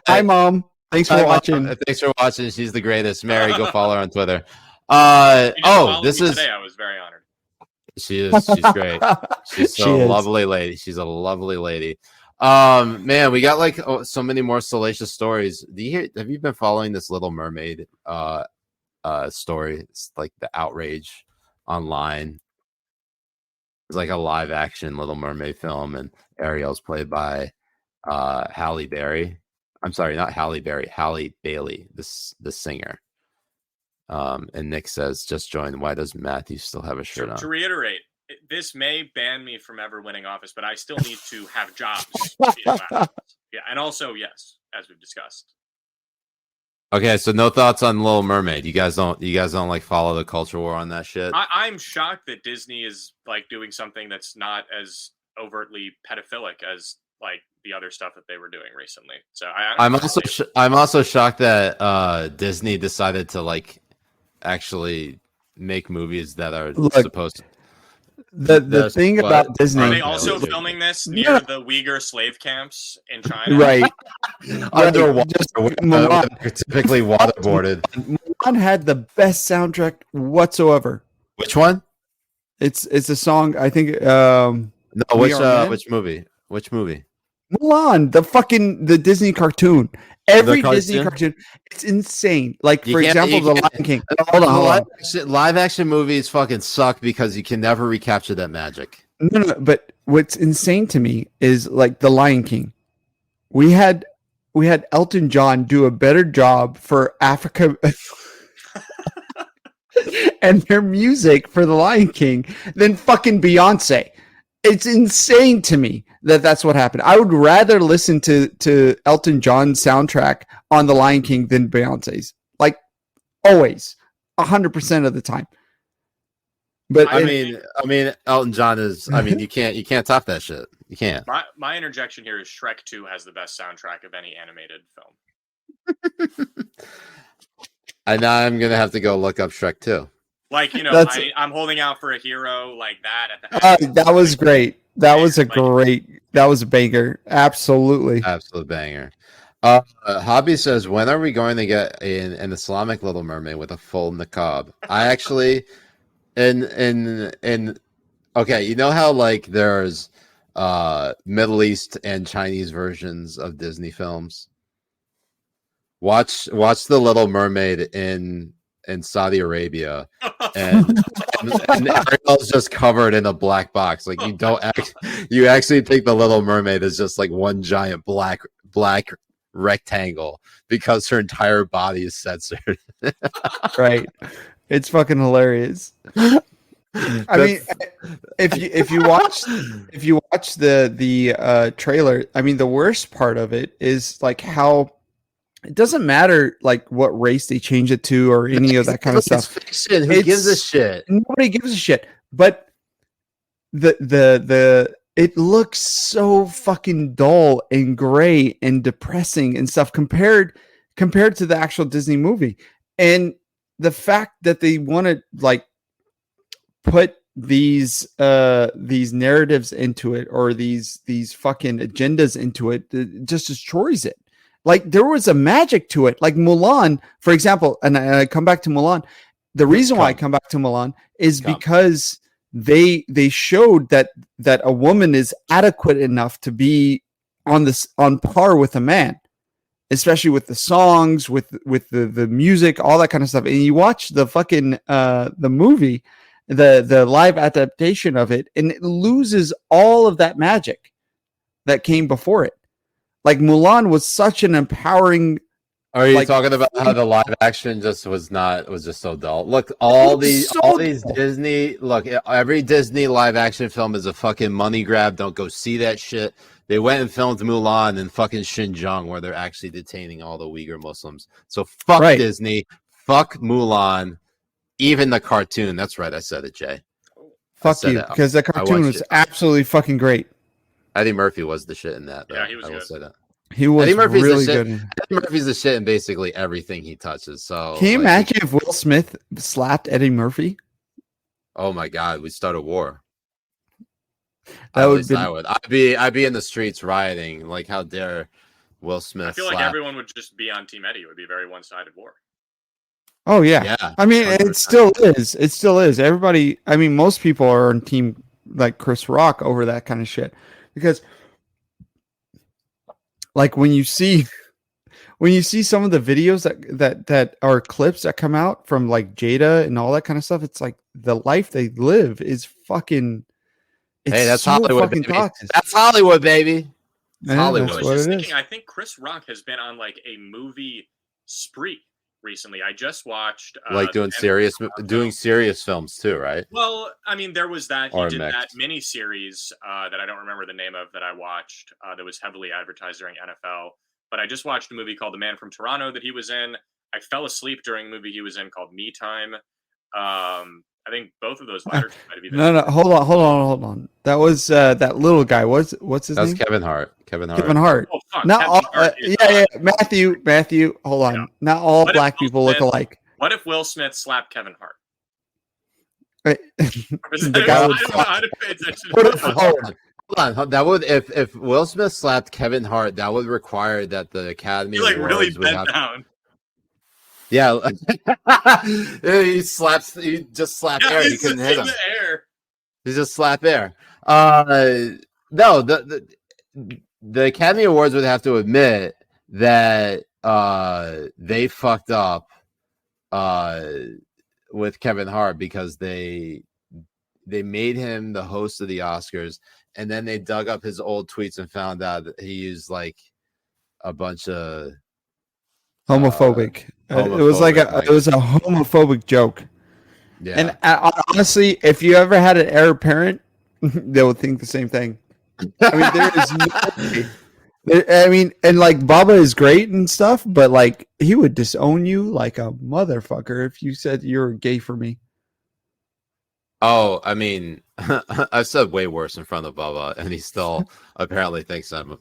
Hi, Mom. Thanks for watching. Thanks for watching. She's the greatest. Mary, go follow her on Twitter. This is today. I was very honored. She's great. She's a lovely lady. She's a lovely lady. Man, we got like so many more salacious stories. Have you been following this Little Mermaid story? It's like the outrage online. It's like a live action Little Mermaid film, and Ariel's played by Halle Berry. I'm sorry, not Halle Berry, Halle Bailey, the singer. And Nick says, just joined. Why does Matthew still have a shirt on? To reiterate, this may ban me from ever winning office, but I still need to have jobs. Yeah, and also, yes, as we've discussed. Okay, so no thoughts on Little Mermaid. You guys don't like follow the culture war on that shit? I'm shocked that Disney is like doing something that's not as overtly pedophilic as like the other stuff that they were doing recently. So I'm also shocked that Disney decided to like actually make movies that are supposed to. The thing about Disney. Are they also filming this near the Uyghur slave camps in China? Right. Underwater, typically waterboarded. Mulan had the best soundtrack whatsoever. Which one? It's a song. I think. No, which movie? Which movie? Mulan, the Disney cartoon. Every Disney cartoon, it's insane. Like for example, The Lion King. Hold on. Live action movies fucking suck because you can never recapture that magic. No. But what's insane to me is like The Lion King. We had Elton John do a better job for Africa and their music for The Lion King than fucking Beyonce. It's insane to me that that's what happened. I would rather listen to Elton John's soundtrack on The Lion King than Beyonce's. Like always, 100% of the time. But I mean, Elton John is. I mean, you can't top that shit. You can't. My interjection here is Shrek 2 has the best soundtrack of any animated film. And now I'm gonna have to go look up Shrek 2. Like, I'm holding out for a hero like that at the end. That was great. That was a banger. Absolutely. Absolute banger. Hobby says, when are we going to get an Islamic Little Mermaid with a full niqab? I actually okay, you know how like there's Middle East and Chinese versions of Disney films? Watch the Little Mermaid in Saudi Arabia, and Ariel's just covered in a black box. Like you actually think the Little Mermaid is just like one giant black rectangle because her entire body is censored. Right. It's fucking hilarious. I mean, if you watch the trailer, I mean, the worst part of it is like how it doesn't matter like what race they change it to or any of that kind of stuff. Fiction. Who gives a shit? Nobody gives a shit. But it looks so fucking dull and gray and depressing and stuff compared to the actual Disney movie. And the fact that they want to like put these narratives into it or these fucking agendas into it just destroys it. Like there was a magic to it. Like Mulan, for example, and I come back to Mulan. The reason why I come back to Mulan is because they showed that a woman is adequate enough to be on par with a man, especially with the songs, with the music, all that kind of stuff. And you watch the fucking the movie, the live adaptation of it, and it loses all of that magic that came before it. Like Mulan was such an empowering. Are you like, talking about how the live action was just so dull? Look, all these Disney, every Disney live action film is a fucking money grab. Don't go see that shit. They went and filmed Mulan in fucking Xinjiang, where they're actually detaining all the Uyghur Muslims. So fuck Disney, fuck Mulan, even the cartoon. That's right, I said it, Jay. Fuck you, because the cartoon was absolutely fucking great. Eddie Murphy was the shit in that. Though. Yeah, he was I will good. say that. He was Eddie Murphy's really the shit. good. Eddie Murphy's the shit in basically everything he touches. So can you imagine if Will Smith slapped Eddie Murphy? Oh my god, we start a war. That would be. I'd be in the streets rioting. Like, how dare Will Smith? I feel like everyone would just be on Team Eddie. It would be a very one-sided war. Oh yeah. I mean, 100%. It still is. It still is. Everybody. I mean, most people are on team like Chris Rock over that kind of shit because, like, when you see some of the videos that are clips that come out from like Jada and all that kind of stuff, it's like the life they live is fucking. Hey, that's so Hollywood, baby. That's Hollywood, baby. Yeah, Hollywood. I was just thinking, I think Chris Rock has been on like a movie spree recently. I just watched like doing serious films too, right? Well, I mean, there was that he or did mixed. that mini series that I don't remember the name of that I watched that was heavily advertised during NFL. But I just watched a movie called The Man from Toronto that he was in. I fell asleep during a movie he was in called Me Time. I think both of those latter two might have been. No, hold on. That was that little guy. What's his name? That's Kevin Hart. Kevin Hart. Oh, fuck. Not all. Hart Yeah. Matthew. Hold on. Yeah. Not all black people look alike. What if Will Smith slapped Kevin Hart? The guy would. I don't know how to pay attention. Hold on. That would if Will Smith slapped Kevin Hart, that would require that the Academy He like Awards really would bent have down. Yeah, he just slapped air. He couldn't hit him. The air. He just slapped air. No, the Academy Awards would have to admit that they fucked up with Kevin Hart because they made him the host of the Oscars, and then they dug up his old tweets and found out that he used like a bunch of homophobic. It was a homophobic joke. Yeah. And honestly, if you ever had an heir parent, they would think the same thing. I mean, there is no way. I mean, and like Baba is great and stuff, but like he would disown you like a motherfucker if you said you're gay for me. Oh, I mean, I've said way worse in front of Bubba, and he still apparently thinks I'm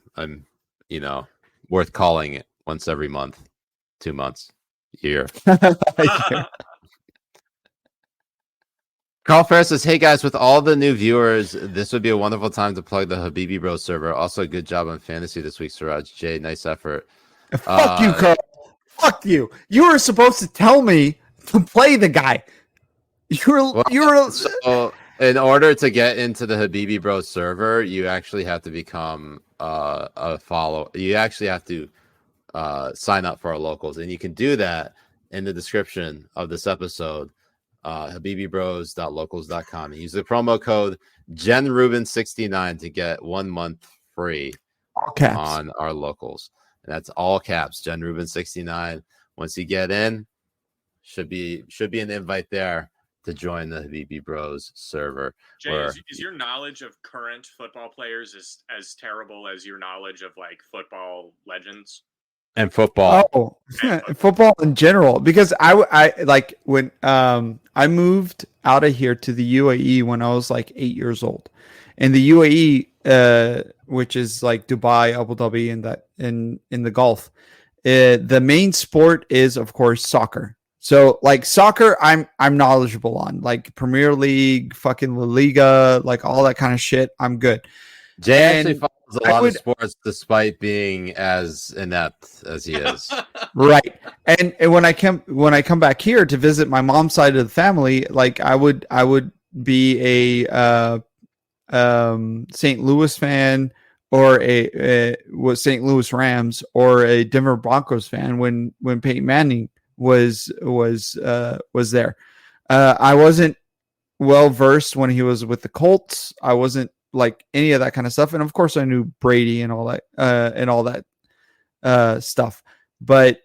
worth calling it once every month, 2 months, year. Carl Ferris says, "Hey guys, with all the new viewers, this would be a wonderful time to plug the Habibi Bros server. Also, good job on fantasy this week, Siraj Jay. Nice effort." Fuck you, Carl. Fuck you. You were supposed to tell me to play the guy. So in order to get into the Habibi Bros server, you actually have to become a follower. You actually have to sign up for our locals, and you can do that in the description of this episode. habibibros.locals.com. Use the promo code GenRuben69 to get 1 month free on our locals. And that's all caps, GenRuben69. Once you get in, should be an invite there to join the Habibi Bros server. Jay, is your knowledge of current football players as terrible as your knowledge of like football legends? And football. Oh, football in general. Because I like when I moved out of here to the UAE when I was like 8 years old. And the UAE, which is like Dubai, Abu Dhabi, and that in the Gulf, the main sport is of course soccer. So like soccer, I'm knowledgeable on, like Premier League, fucking La Liga, like all that kind of shit. I'm good. Jay actually follows a lot of sports despite being as inept as he is. Right. And when I come back here to visit my mom's side of the family, like I would be a St. Louis fan or a was St. Louis Rams or a Denver Broncos fan when Peyton Manning was there. I wasn't well versed when he was with the Colts. I wasn't like any of that kind of stuff, and of course I knew Brady and all that stuff. But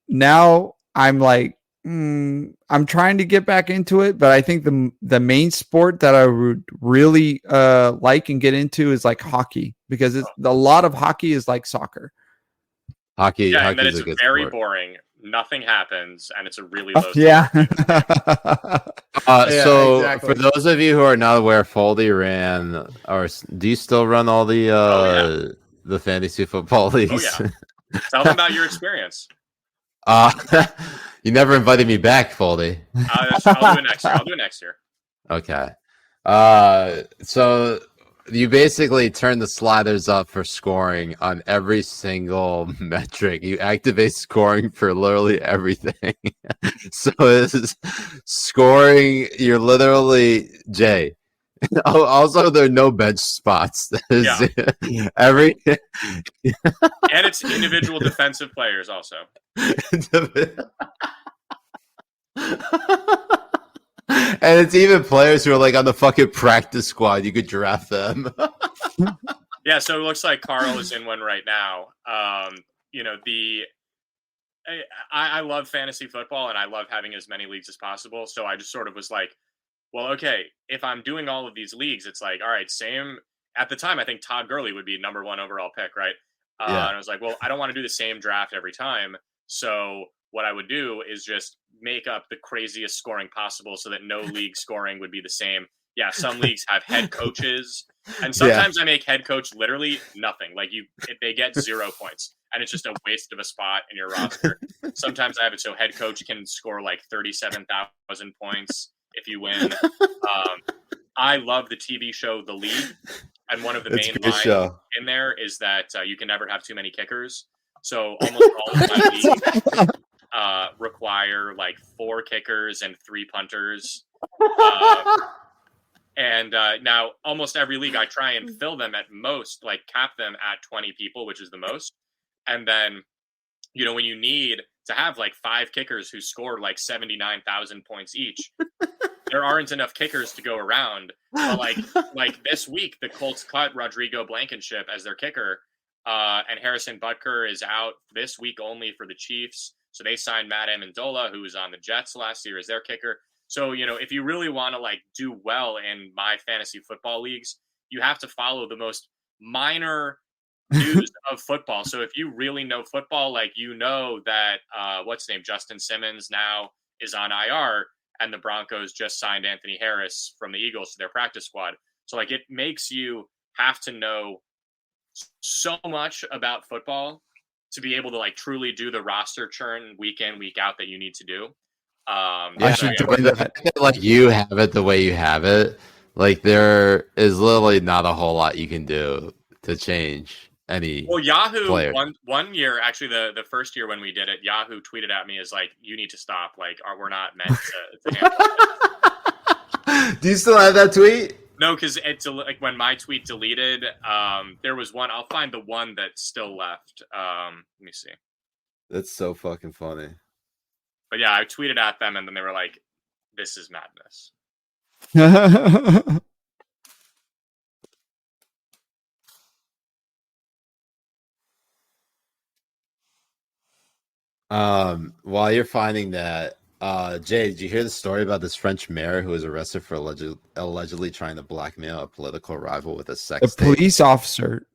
now I'm like, I'm trying to get back into it, but I think the main sport that I would really like and get into is like hockey, because a lot of hockey is like soccer. Hockey, and then hockey's it's a good very sport. boring. Nothing happens, and it's a really low. Yeah. So exactly. for those of you who are not aware, Foldy ran, or do you still run all the fantasy football leagues? Oh yeah. Tell them about your experience. You never invited me back, Foldy. I'll do it next year. Okay. So you basically turn the sliders up for scoring on every single metric. You activate scoring for literally everything. So it's scoring. You're literally Jay. Also, there are no bench spots. Yeah. Every And it's individual defensive players also. And it's even players who are like on the fucking practice squad. You could draft them. Yeah, so it looks like Carl is in one right now. I love fantasy football and I love having as many leagues as possible. So I just sort of was like, well, okay, if I'm doing all of these leagues, it's like, all right, same. At the time, I think Todd Gurley would be number 1 overall pick, right? Yeah. And I was like, well, I don't want to do the same draft every time. So what I would do is just make up the craziest scoring possible so that no league scoring would be the same. Yeah, some leagues have head coaches, and sometimes I make head coach literally nothing. Like they get 0 points, and it's just a waste of a spot in your roster. Sometimes I have it so head coach can score like 37,000 points if you win. I love the TV show The League, and one of the main lines in there is that you can never have too many kickers. So almost all of my leagues require like 4 kickers and 3 punters. And now almost every league I try and fill them at most, like cap them at 20 people, which is the most. And then, when you need to have like 5 kickers who score like 79,000 points each, there aren't enough kickers to go around. But like this week, the Colts cut Rodrigo Blankenship as their kicker. And Harrison Butker is out this week only for the Chiefs. So they signed Matt Amendola, who was on the Jets last year, as their kicker. So, if you really want to like do well in my fantasy football leagues, you have to follow the most minor news of football. So if you really know football, like that what's his name, Justin Simmons now is on IR, and the Broncos just signed Anthony Harris from the Eagles to their practice squad. So like it makes you have to know so much about football to be able to like truly do the roster churn week in, week out that you need to do. Like you have it the way you have it. Like there is literally not a whole lot you can do to change any. Well, Yahoo player. one year, actually the first year when we did it, Yahoo tweeted at me as like, you need to stop. Like, we're not meant to handle it. Do you still have that tweet? No, because it's like when my tweet deleted, there was one. I'll find the one that's still left. Let me see. That's so fucking funny. But yeah, I tweeted at them, and then they were like, "This is madness." While you're finding that, Jay, did you hear the story about this French mayor who was arrested for allegedly trying to blackmail a political rival with a sex tape? Police officer.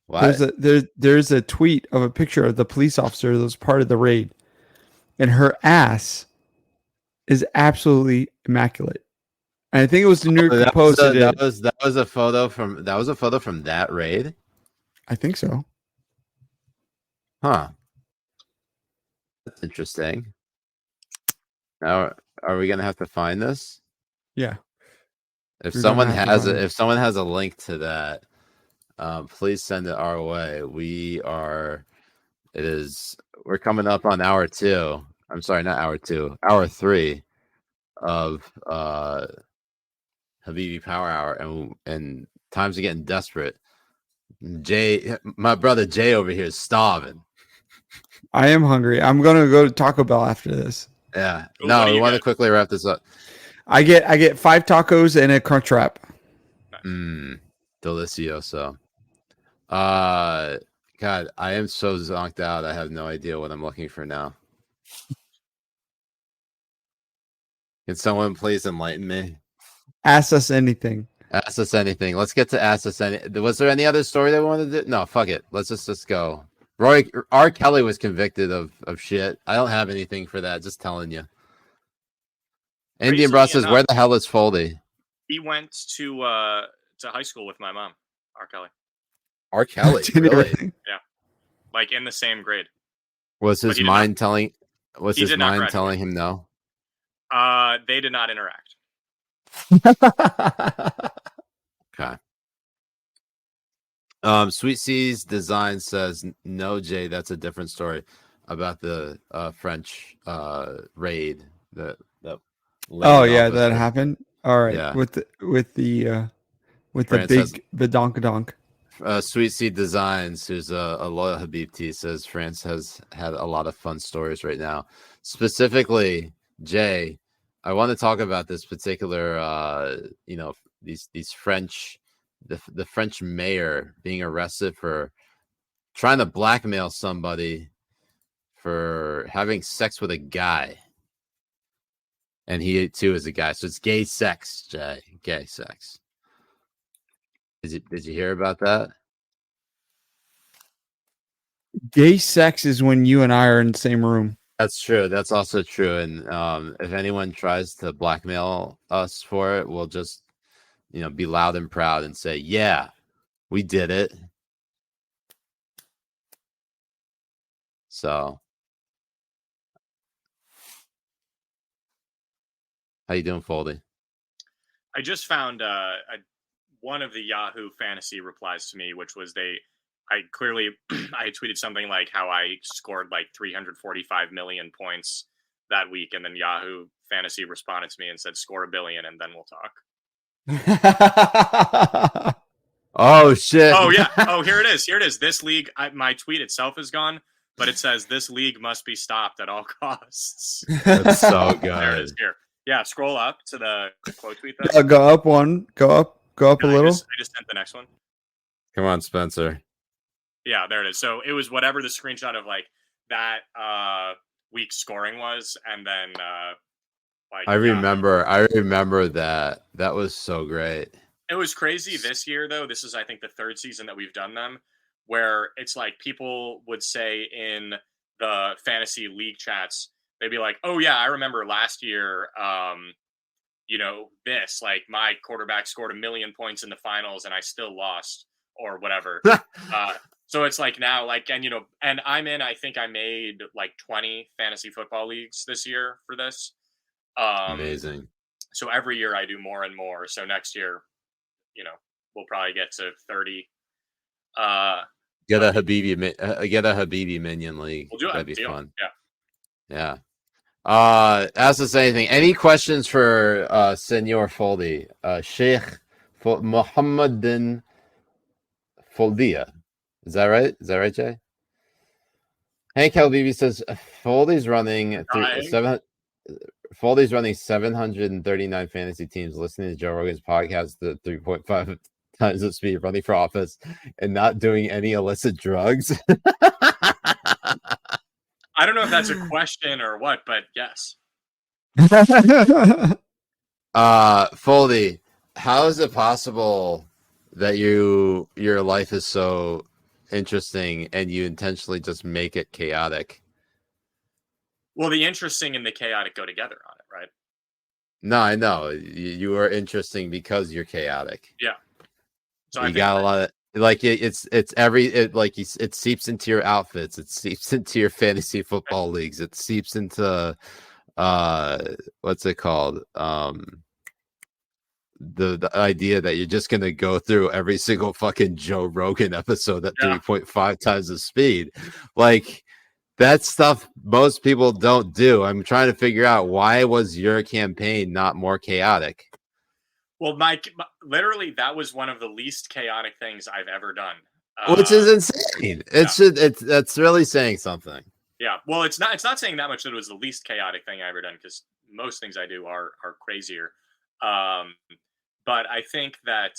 What? There's a tweet of a picture of the police officer that was part of the raid, and her ass is absolutely immaculate. And I think it was the New York Post. That was a photo from that raid. I think so. Huh. That's interesting. Now, are we gonna have to find this? Yeah. If someone has a link to that, please send it our way. We're coming up on hour 2. I'm sorry, not hour 2, hour 3 of Habibi Power Hour, and times are getting desperate. Jay, my brother Jay over here is starving. I am hungry. I'm gonna go to Taco Bell after this. Yeah. Ooh, what No, do we you want to get? quickly wrap this up. I get 5 tacos and a crunch wrap. Delicioso. God, I am so zonked out. I have no idea what I'm looking for now. Can someone please enlighten me? Ask us anything. Ask us anything. Let's get to ask us any. Was there any other story that we wanted to do? No, fuck it. Let's just go. R. Kelly was convicted of shit. I don't have anything for that. Just telling you. Indian Bros says, where the hell is Foldy? He went to high school with my mom, R. Kelly. R. Kelly, really? Yeah, like in the same grade. Was his mind telling? Was his mind telling him no? They did not interact. Okay. Sweet Seas Design says, no, Jay, that's a different story about the French raid that that happened. All right. Yeah. With the France big badonkadonk. Sweet Seed Designs, who's a loyal Habib T, says France has had a lot of fun stories right now. Specifically, Jay, I want to talk about this particular, these French, the French mayor being arrested for trying to blackmail somebody for having sex with a guy. And he too is a guy. So it's gay sex, Jay. Gay sex. Did you hear about that? Gay sex is when you and I are in the same room. That's true. That's also true. And if anyone tries to blackmail us for it, we'll just, be loud and proud and say, yeah, we did it. So, how you doing, Foldy? I just found one of the Yahoo Fantasy replies to me, which was I tweeted something like how I scored like 345 million points that week, and then Yahoo Fantasy responded to me and said, score 1 billion and then we'll talk. Oh, shit. Oh, yeah. Oh, here it is. This league, my tweet itself is gone, but it says this league must be stopped at all costs. That's so good. There it is. Here. Yeah, scroll up to the quote tweet. Go up one. Go up a little. I just sent the next one. Come on, Spencer. Yeah, there it is. So it was whatever the screenshot of like that week's scoring was, and then I remember that. That was so great. It was crazy this year, though. This is, I think, the third season that we've done them, where it's like people would say in the fantasy league chats, they'd be like, "Oh yeah, I remember last year, this like my quarterback scored 1 million points in the finals and I still lost or whatever." So it's like now, like, and I'm in. I think I made like 20 fantasy football leagues this year for this. Amazing. So every year I do more and more. So next year, we'll probably get to 30. Get a Habibi Minion League. We'll do it. That'd be fun. Yeah. Ask us anything. Any questions for Senor Foldy? Sheikh Mohammedan Foldia. Is that right, Jay? Hank Habibi says Foldy's running 739 fantasy teams, listening to Joe Rogan's podcast at 3.5 times the speed, running for office, and not doing any illicit drugs. I don't know if that's a question or what, but yes. Foldy, how is it possible that your life is so interesting and you intentionally just make it chaotic? Well, the interesting and the chaotic go together on it, right? No, I know you are interesting because you're chaotic. Yeah. So you got a lot of like it seeps into your outfits. It seeps into your fantasy football leagues. It seeps into what's it called? The idea that you're just gonna go through every single fucking Joe Rogan episode at 3.5 times the speed, like that stuff most people don't do. I'm trying to figure out, why was your campaign not more chaotic? Well, Mike, literally, that was one of the least chaotic things I've ever done. which is insane. That's really saying something. Yeah, well, it's not saying that much that it was the least chaotic thing I ever done, because most things I do are crazier. But I think that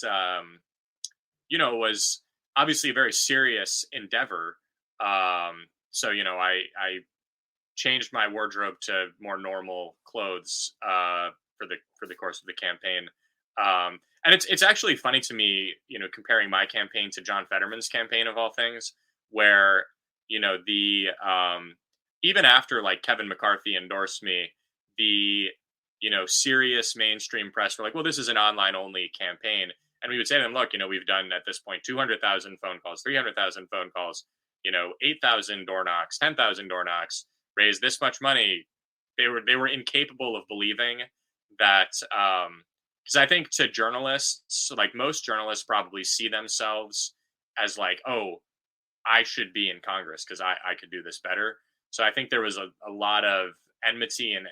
it was obviously a very serious endeavor. So I changed my wardrobe to more normal clothes for the course of the campaign. And it's actually funny to me, comparing my campaign to John Fetterman's campaign, of all things, where the even after like Kevin McCarthy endorsed me, the serious mainstream press were like, well, this is an online only campaign. And we would say to them, look, we've done at this point 200,000 phone calls, 300,000 phone calls, 8,000 door knocks, 10,000 door knocks, raised this much money. They were incapable of believing that, because I think to journalists, like most journalists probably see themselves as like, oh, I should be in Congress because I could do this better. So I think there was a lot of enmity and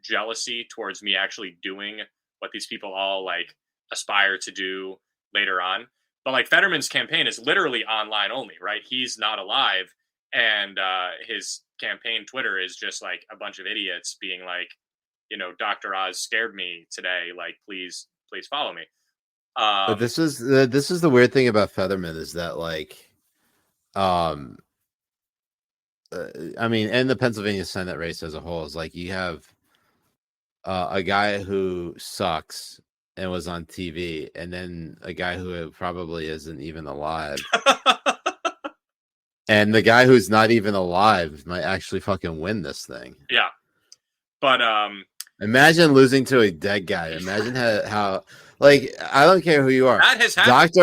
jealousy towards me actually doing what these people all like aspire to do later on. But like Fetterman's campaign is literally online only, right? He's not alive, and his campaign Twitter is just like a bunch of idiots being like, Dr. Oz scared me today, like please follow me. But this is the weird thing about Fetterman, is that like I mean, and the Pennsylvania Senate race as a whole is like, you have a guy who sucks and was on TV, and then a guy who probably isn't even alive. And the guy who's not even alive might actually fucking win this thing. Yeah. But imagine losing to a dead guy. Imagine how like, I don't care who you are. That has happened.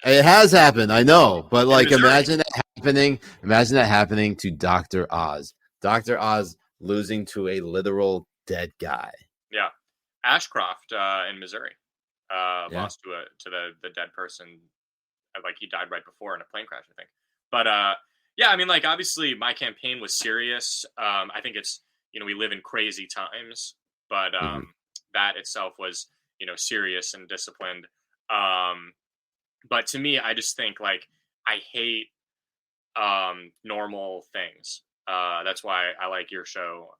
It has happened, I know. But like, imagine that happening to Dr. Oz. Dr. Oz losing to a literal dead guy. Yeah. Ashcroft in Missouri lost to the dead person. Like, he died right before in a plane crash, I think. But yeah, I mean, like, obviously my campaign was serious. I think it's, we live in crazy times, but that itself was, serious and disciplined. But to me, I just think like, I hate normal things. That's why I like your show.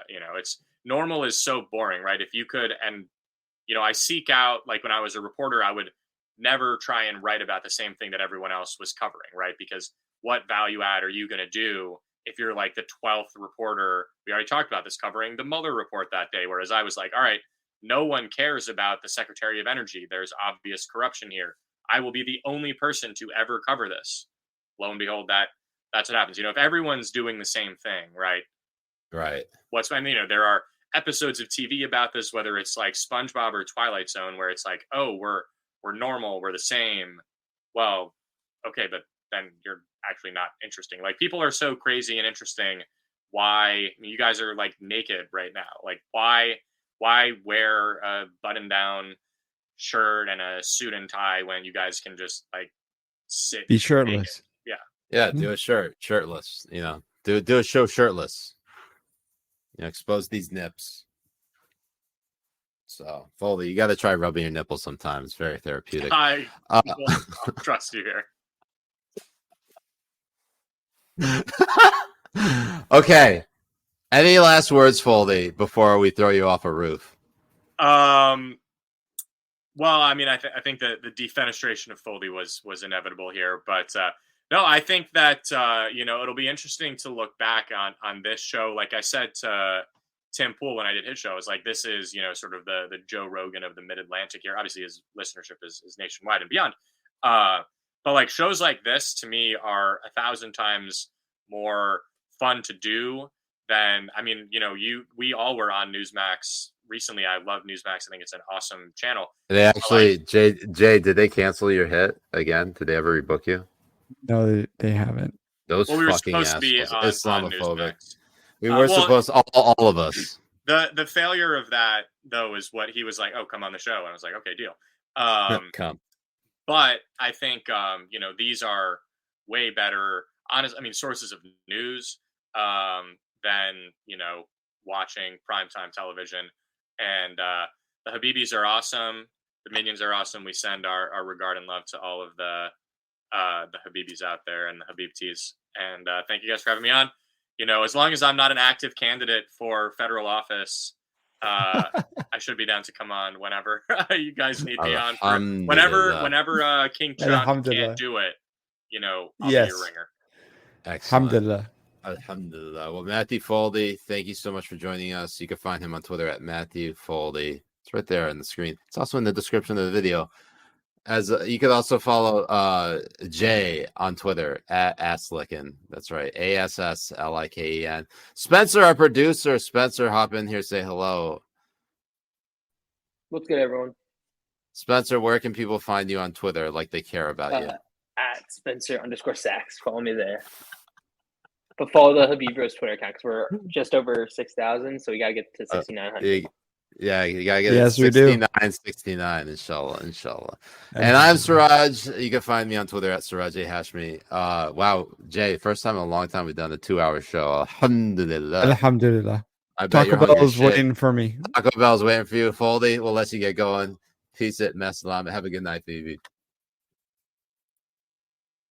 It's normal is so boring, right? If you could, and I seek out, like when I was a reporter, I would never try and write about the same thing that everyone else was covering, right? Because what value add are you going to do if you're like the 12th reporter? We already talked about this, covering the Mueller report that day, whereas I was like, all right, no one cares about the Secretary of Energy. There's obvious corruption here. I will be the only person to ever cover this. Lo and behold, that's what happens. If everyone's doing the same thing, right? Right. There are episodes of TV about this, whether it's like SpongeBob or Twilight Zone, where it's like, oh, we're normal, we're the same. Well, okay, but then you're actually not interesting. Like, people are so crazy and interesting. Why? You guys are like naked right now. Like, why wear a button-down shirt and a suit and tie when you guys can just like sit, be shirtless? Naked? Yeah, do a shirtless. Do a show shirtless. Expose these nips. So, Foley, you got to try rubbing your nipples sometimes. It's very therapeutic. I trust you here. Okay. Any last words, Foley, before we throw you off a roof? Well, I mean, I think that the defenestration of Foley was inevitable here, but no, I think that it'll be interesting to look back on this show. Like I said to Tim Pool when I did his show, is like, this is sort of the Joe Rogan of the Mid-Atlantic here. Obviously, his listenership is nationwide and beyond. But like, shows like this to me are 1,000 times more fun to do than, I mean, we all were on Newsmax recently. I love Newsmax. I think it's an awesome channel. They actually, Jay, did they cancel your hit again? Did they ever rebook you? No, they haven't. Those we were fucking supposed to be on Islamophobic. Newsmax. We were supposed, all of us. The failure of that, though, is what he was like, oh, come on the show. And I was like, okay, deal. Come. But I think, these are way better, sources of news than, watching primetime television. And the Habibis are awesome. The Minions are awesome. We send our regard and love to all of the the Habibis out there and the Habibtis. And thank you guys for having me on. You know, as long as I'm not an active candidate for federal office, I should be down to come on whenever you guys need me on. Whenever King Chuck can't do it, you know, I'll be your ringer. Excellent. Alhamdulillah. Alhamdulillah. Well, Matthew Foldy, thank you so much for joining us. You can find him on Twitter at Matthew Foldy. It's right there on the screen. It's also in the description of the video. As you could also follow Jay on Twitter at Assliken. That's right, ASSLIKEN. Spencer, our producer. Spencer, hop in here, say hello. What's good, everyone? Spencer, where can people find you on Twitter? Like they care about you. At Spencer_Sachs. Follow me there. But follow the Habibi Bros Twitter account because we're just over 6,000, so we gotta get to 6,900. Yeah, you gotta get yes, 69, inshallah. And I'm Siraj. You can find me on Twitter at Siraj Hashmi. Wow, Jay, first time in a long time we've done a 2-hour show. Alhamdulillah. Alhamdulillah. I bet Taco Bell's waiting for me. Taco Bell's waiting for you. Foldy, we'll let you get going. Peace it, Messalam. Have a good night, baby.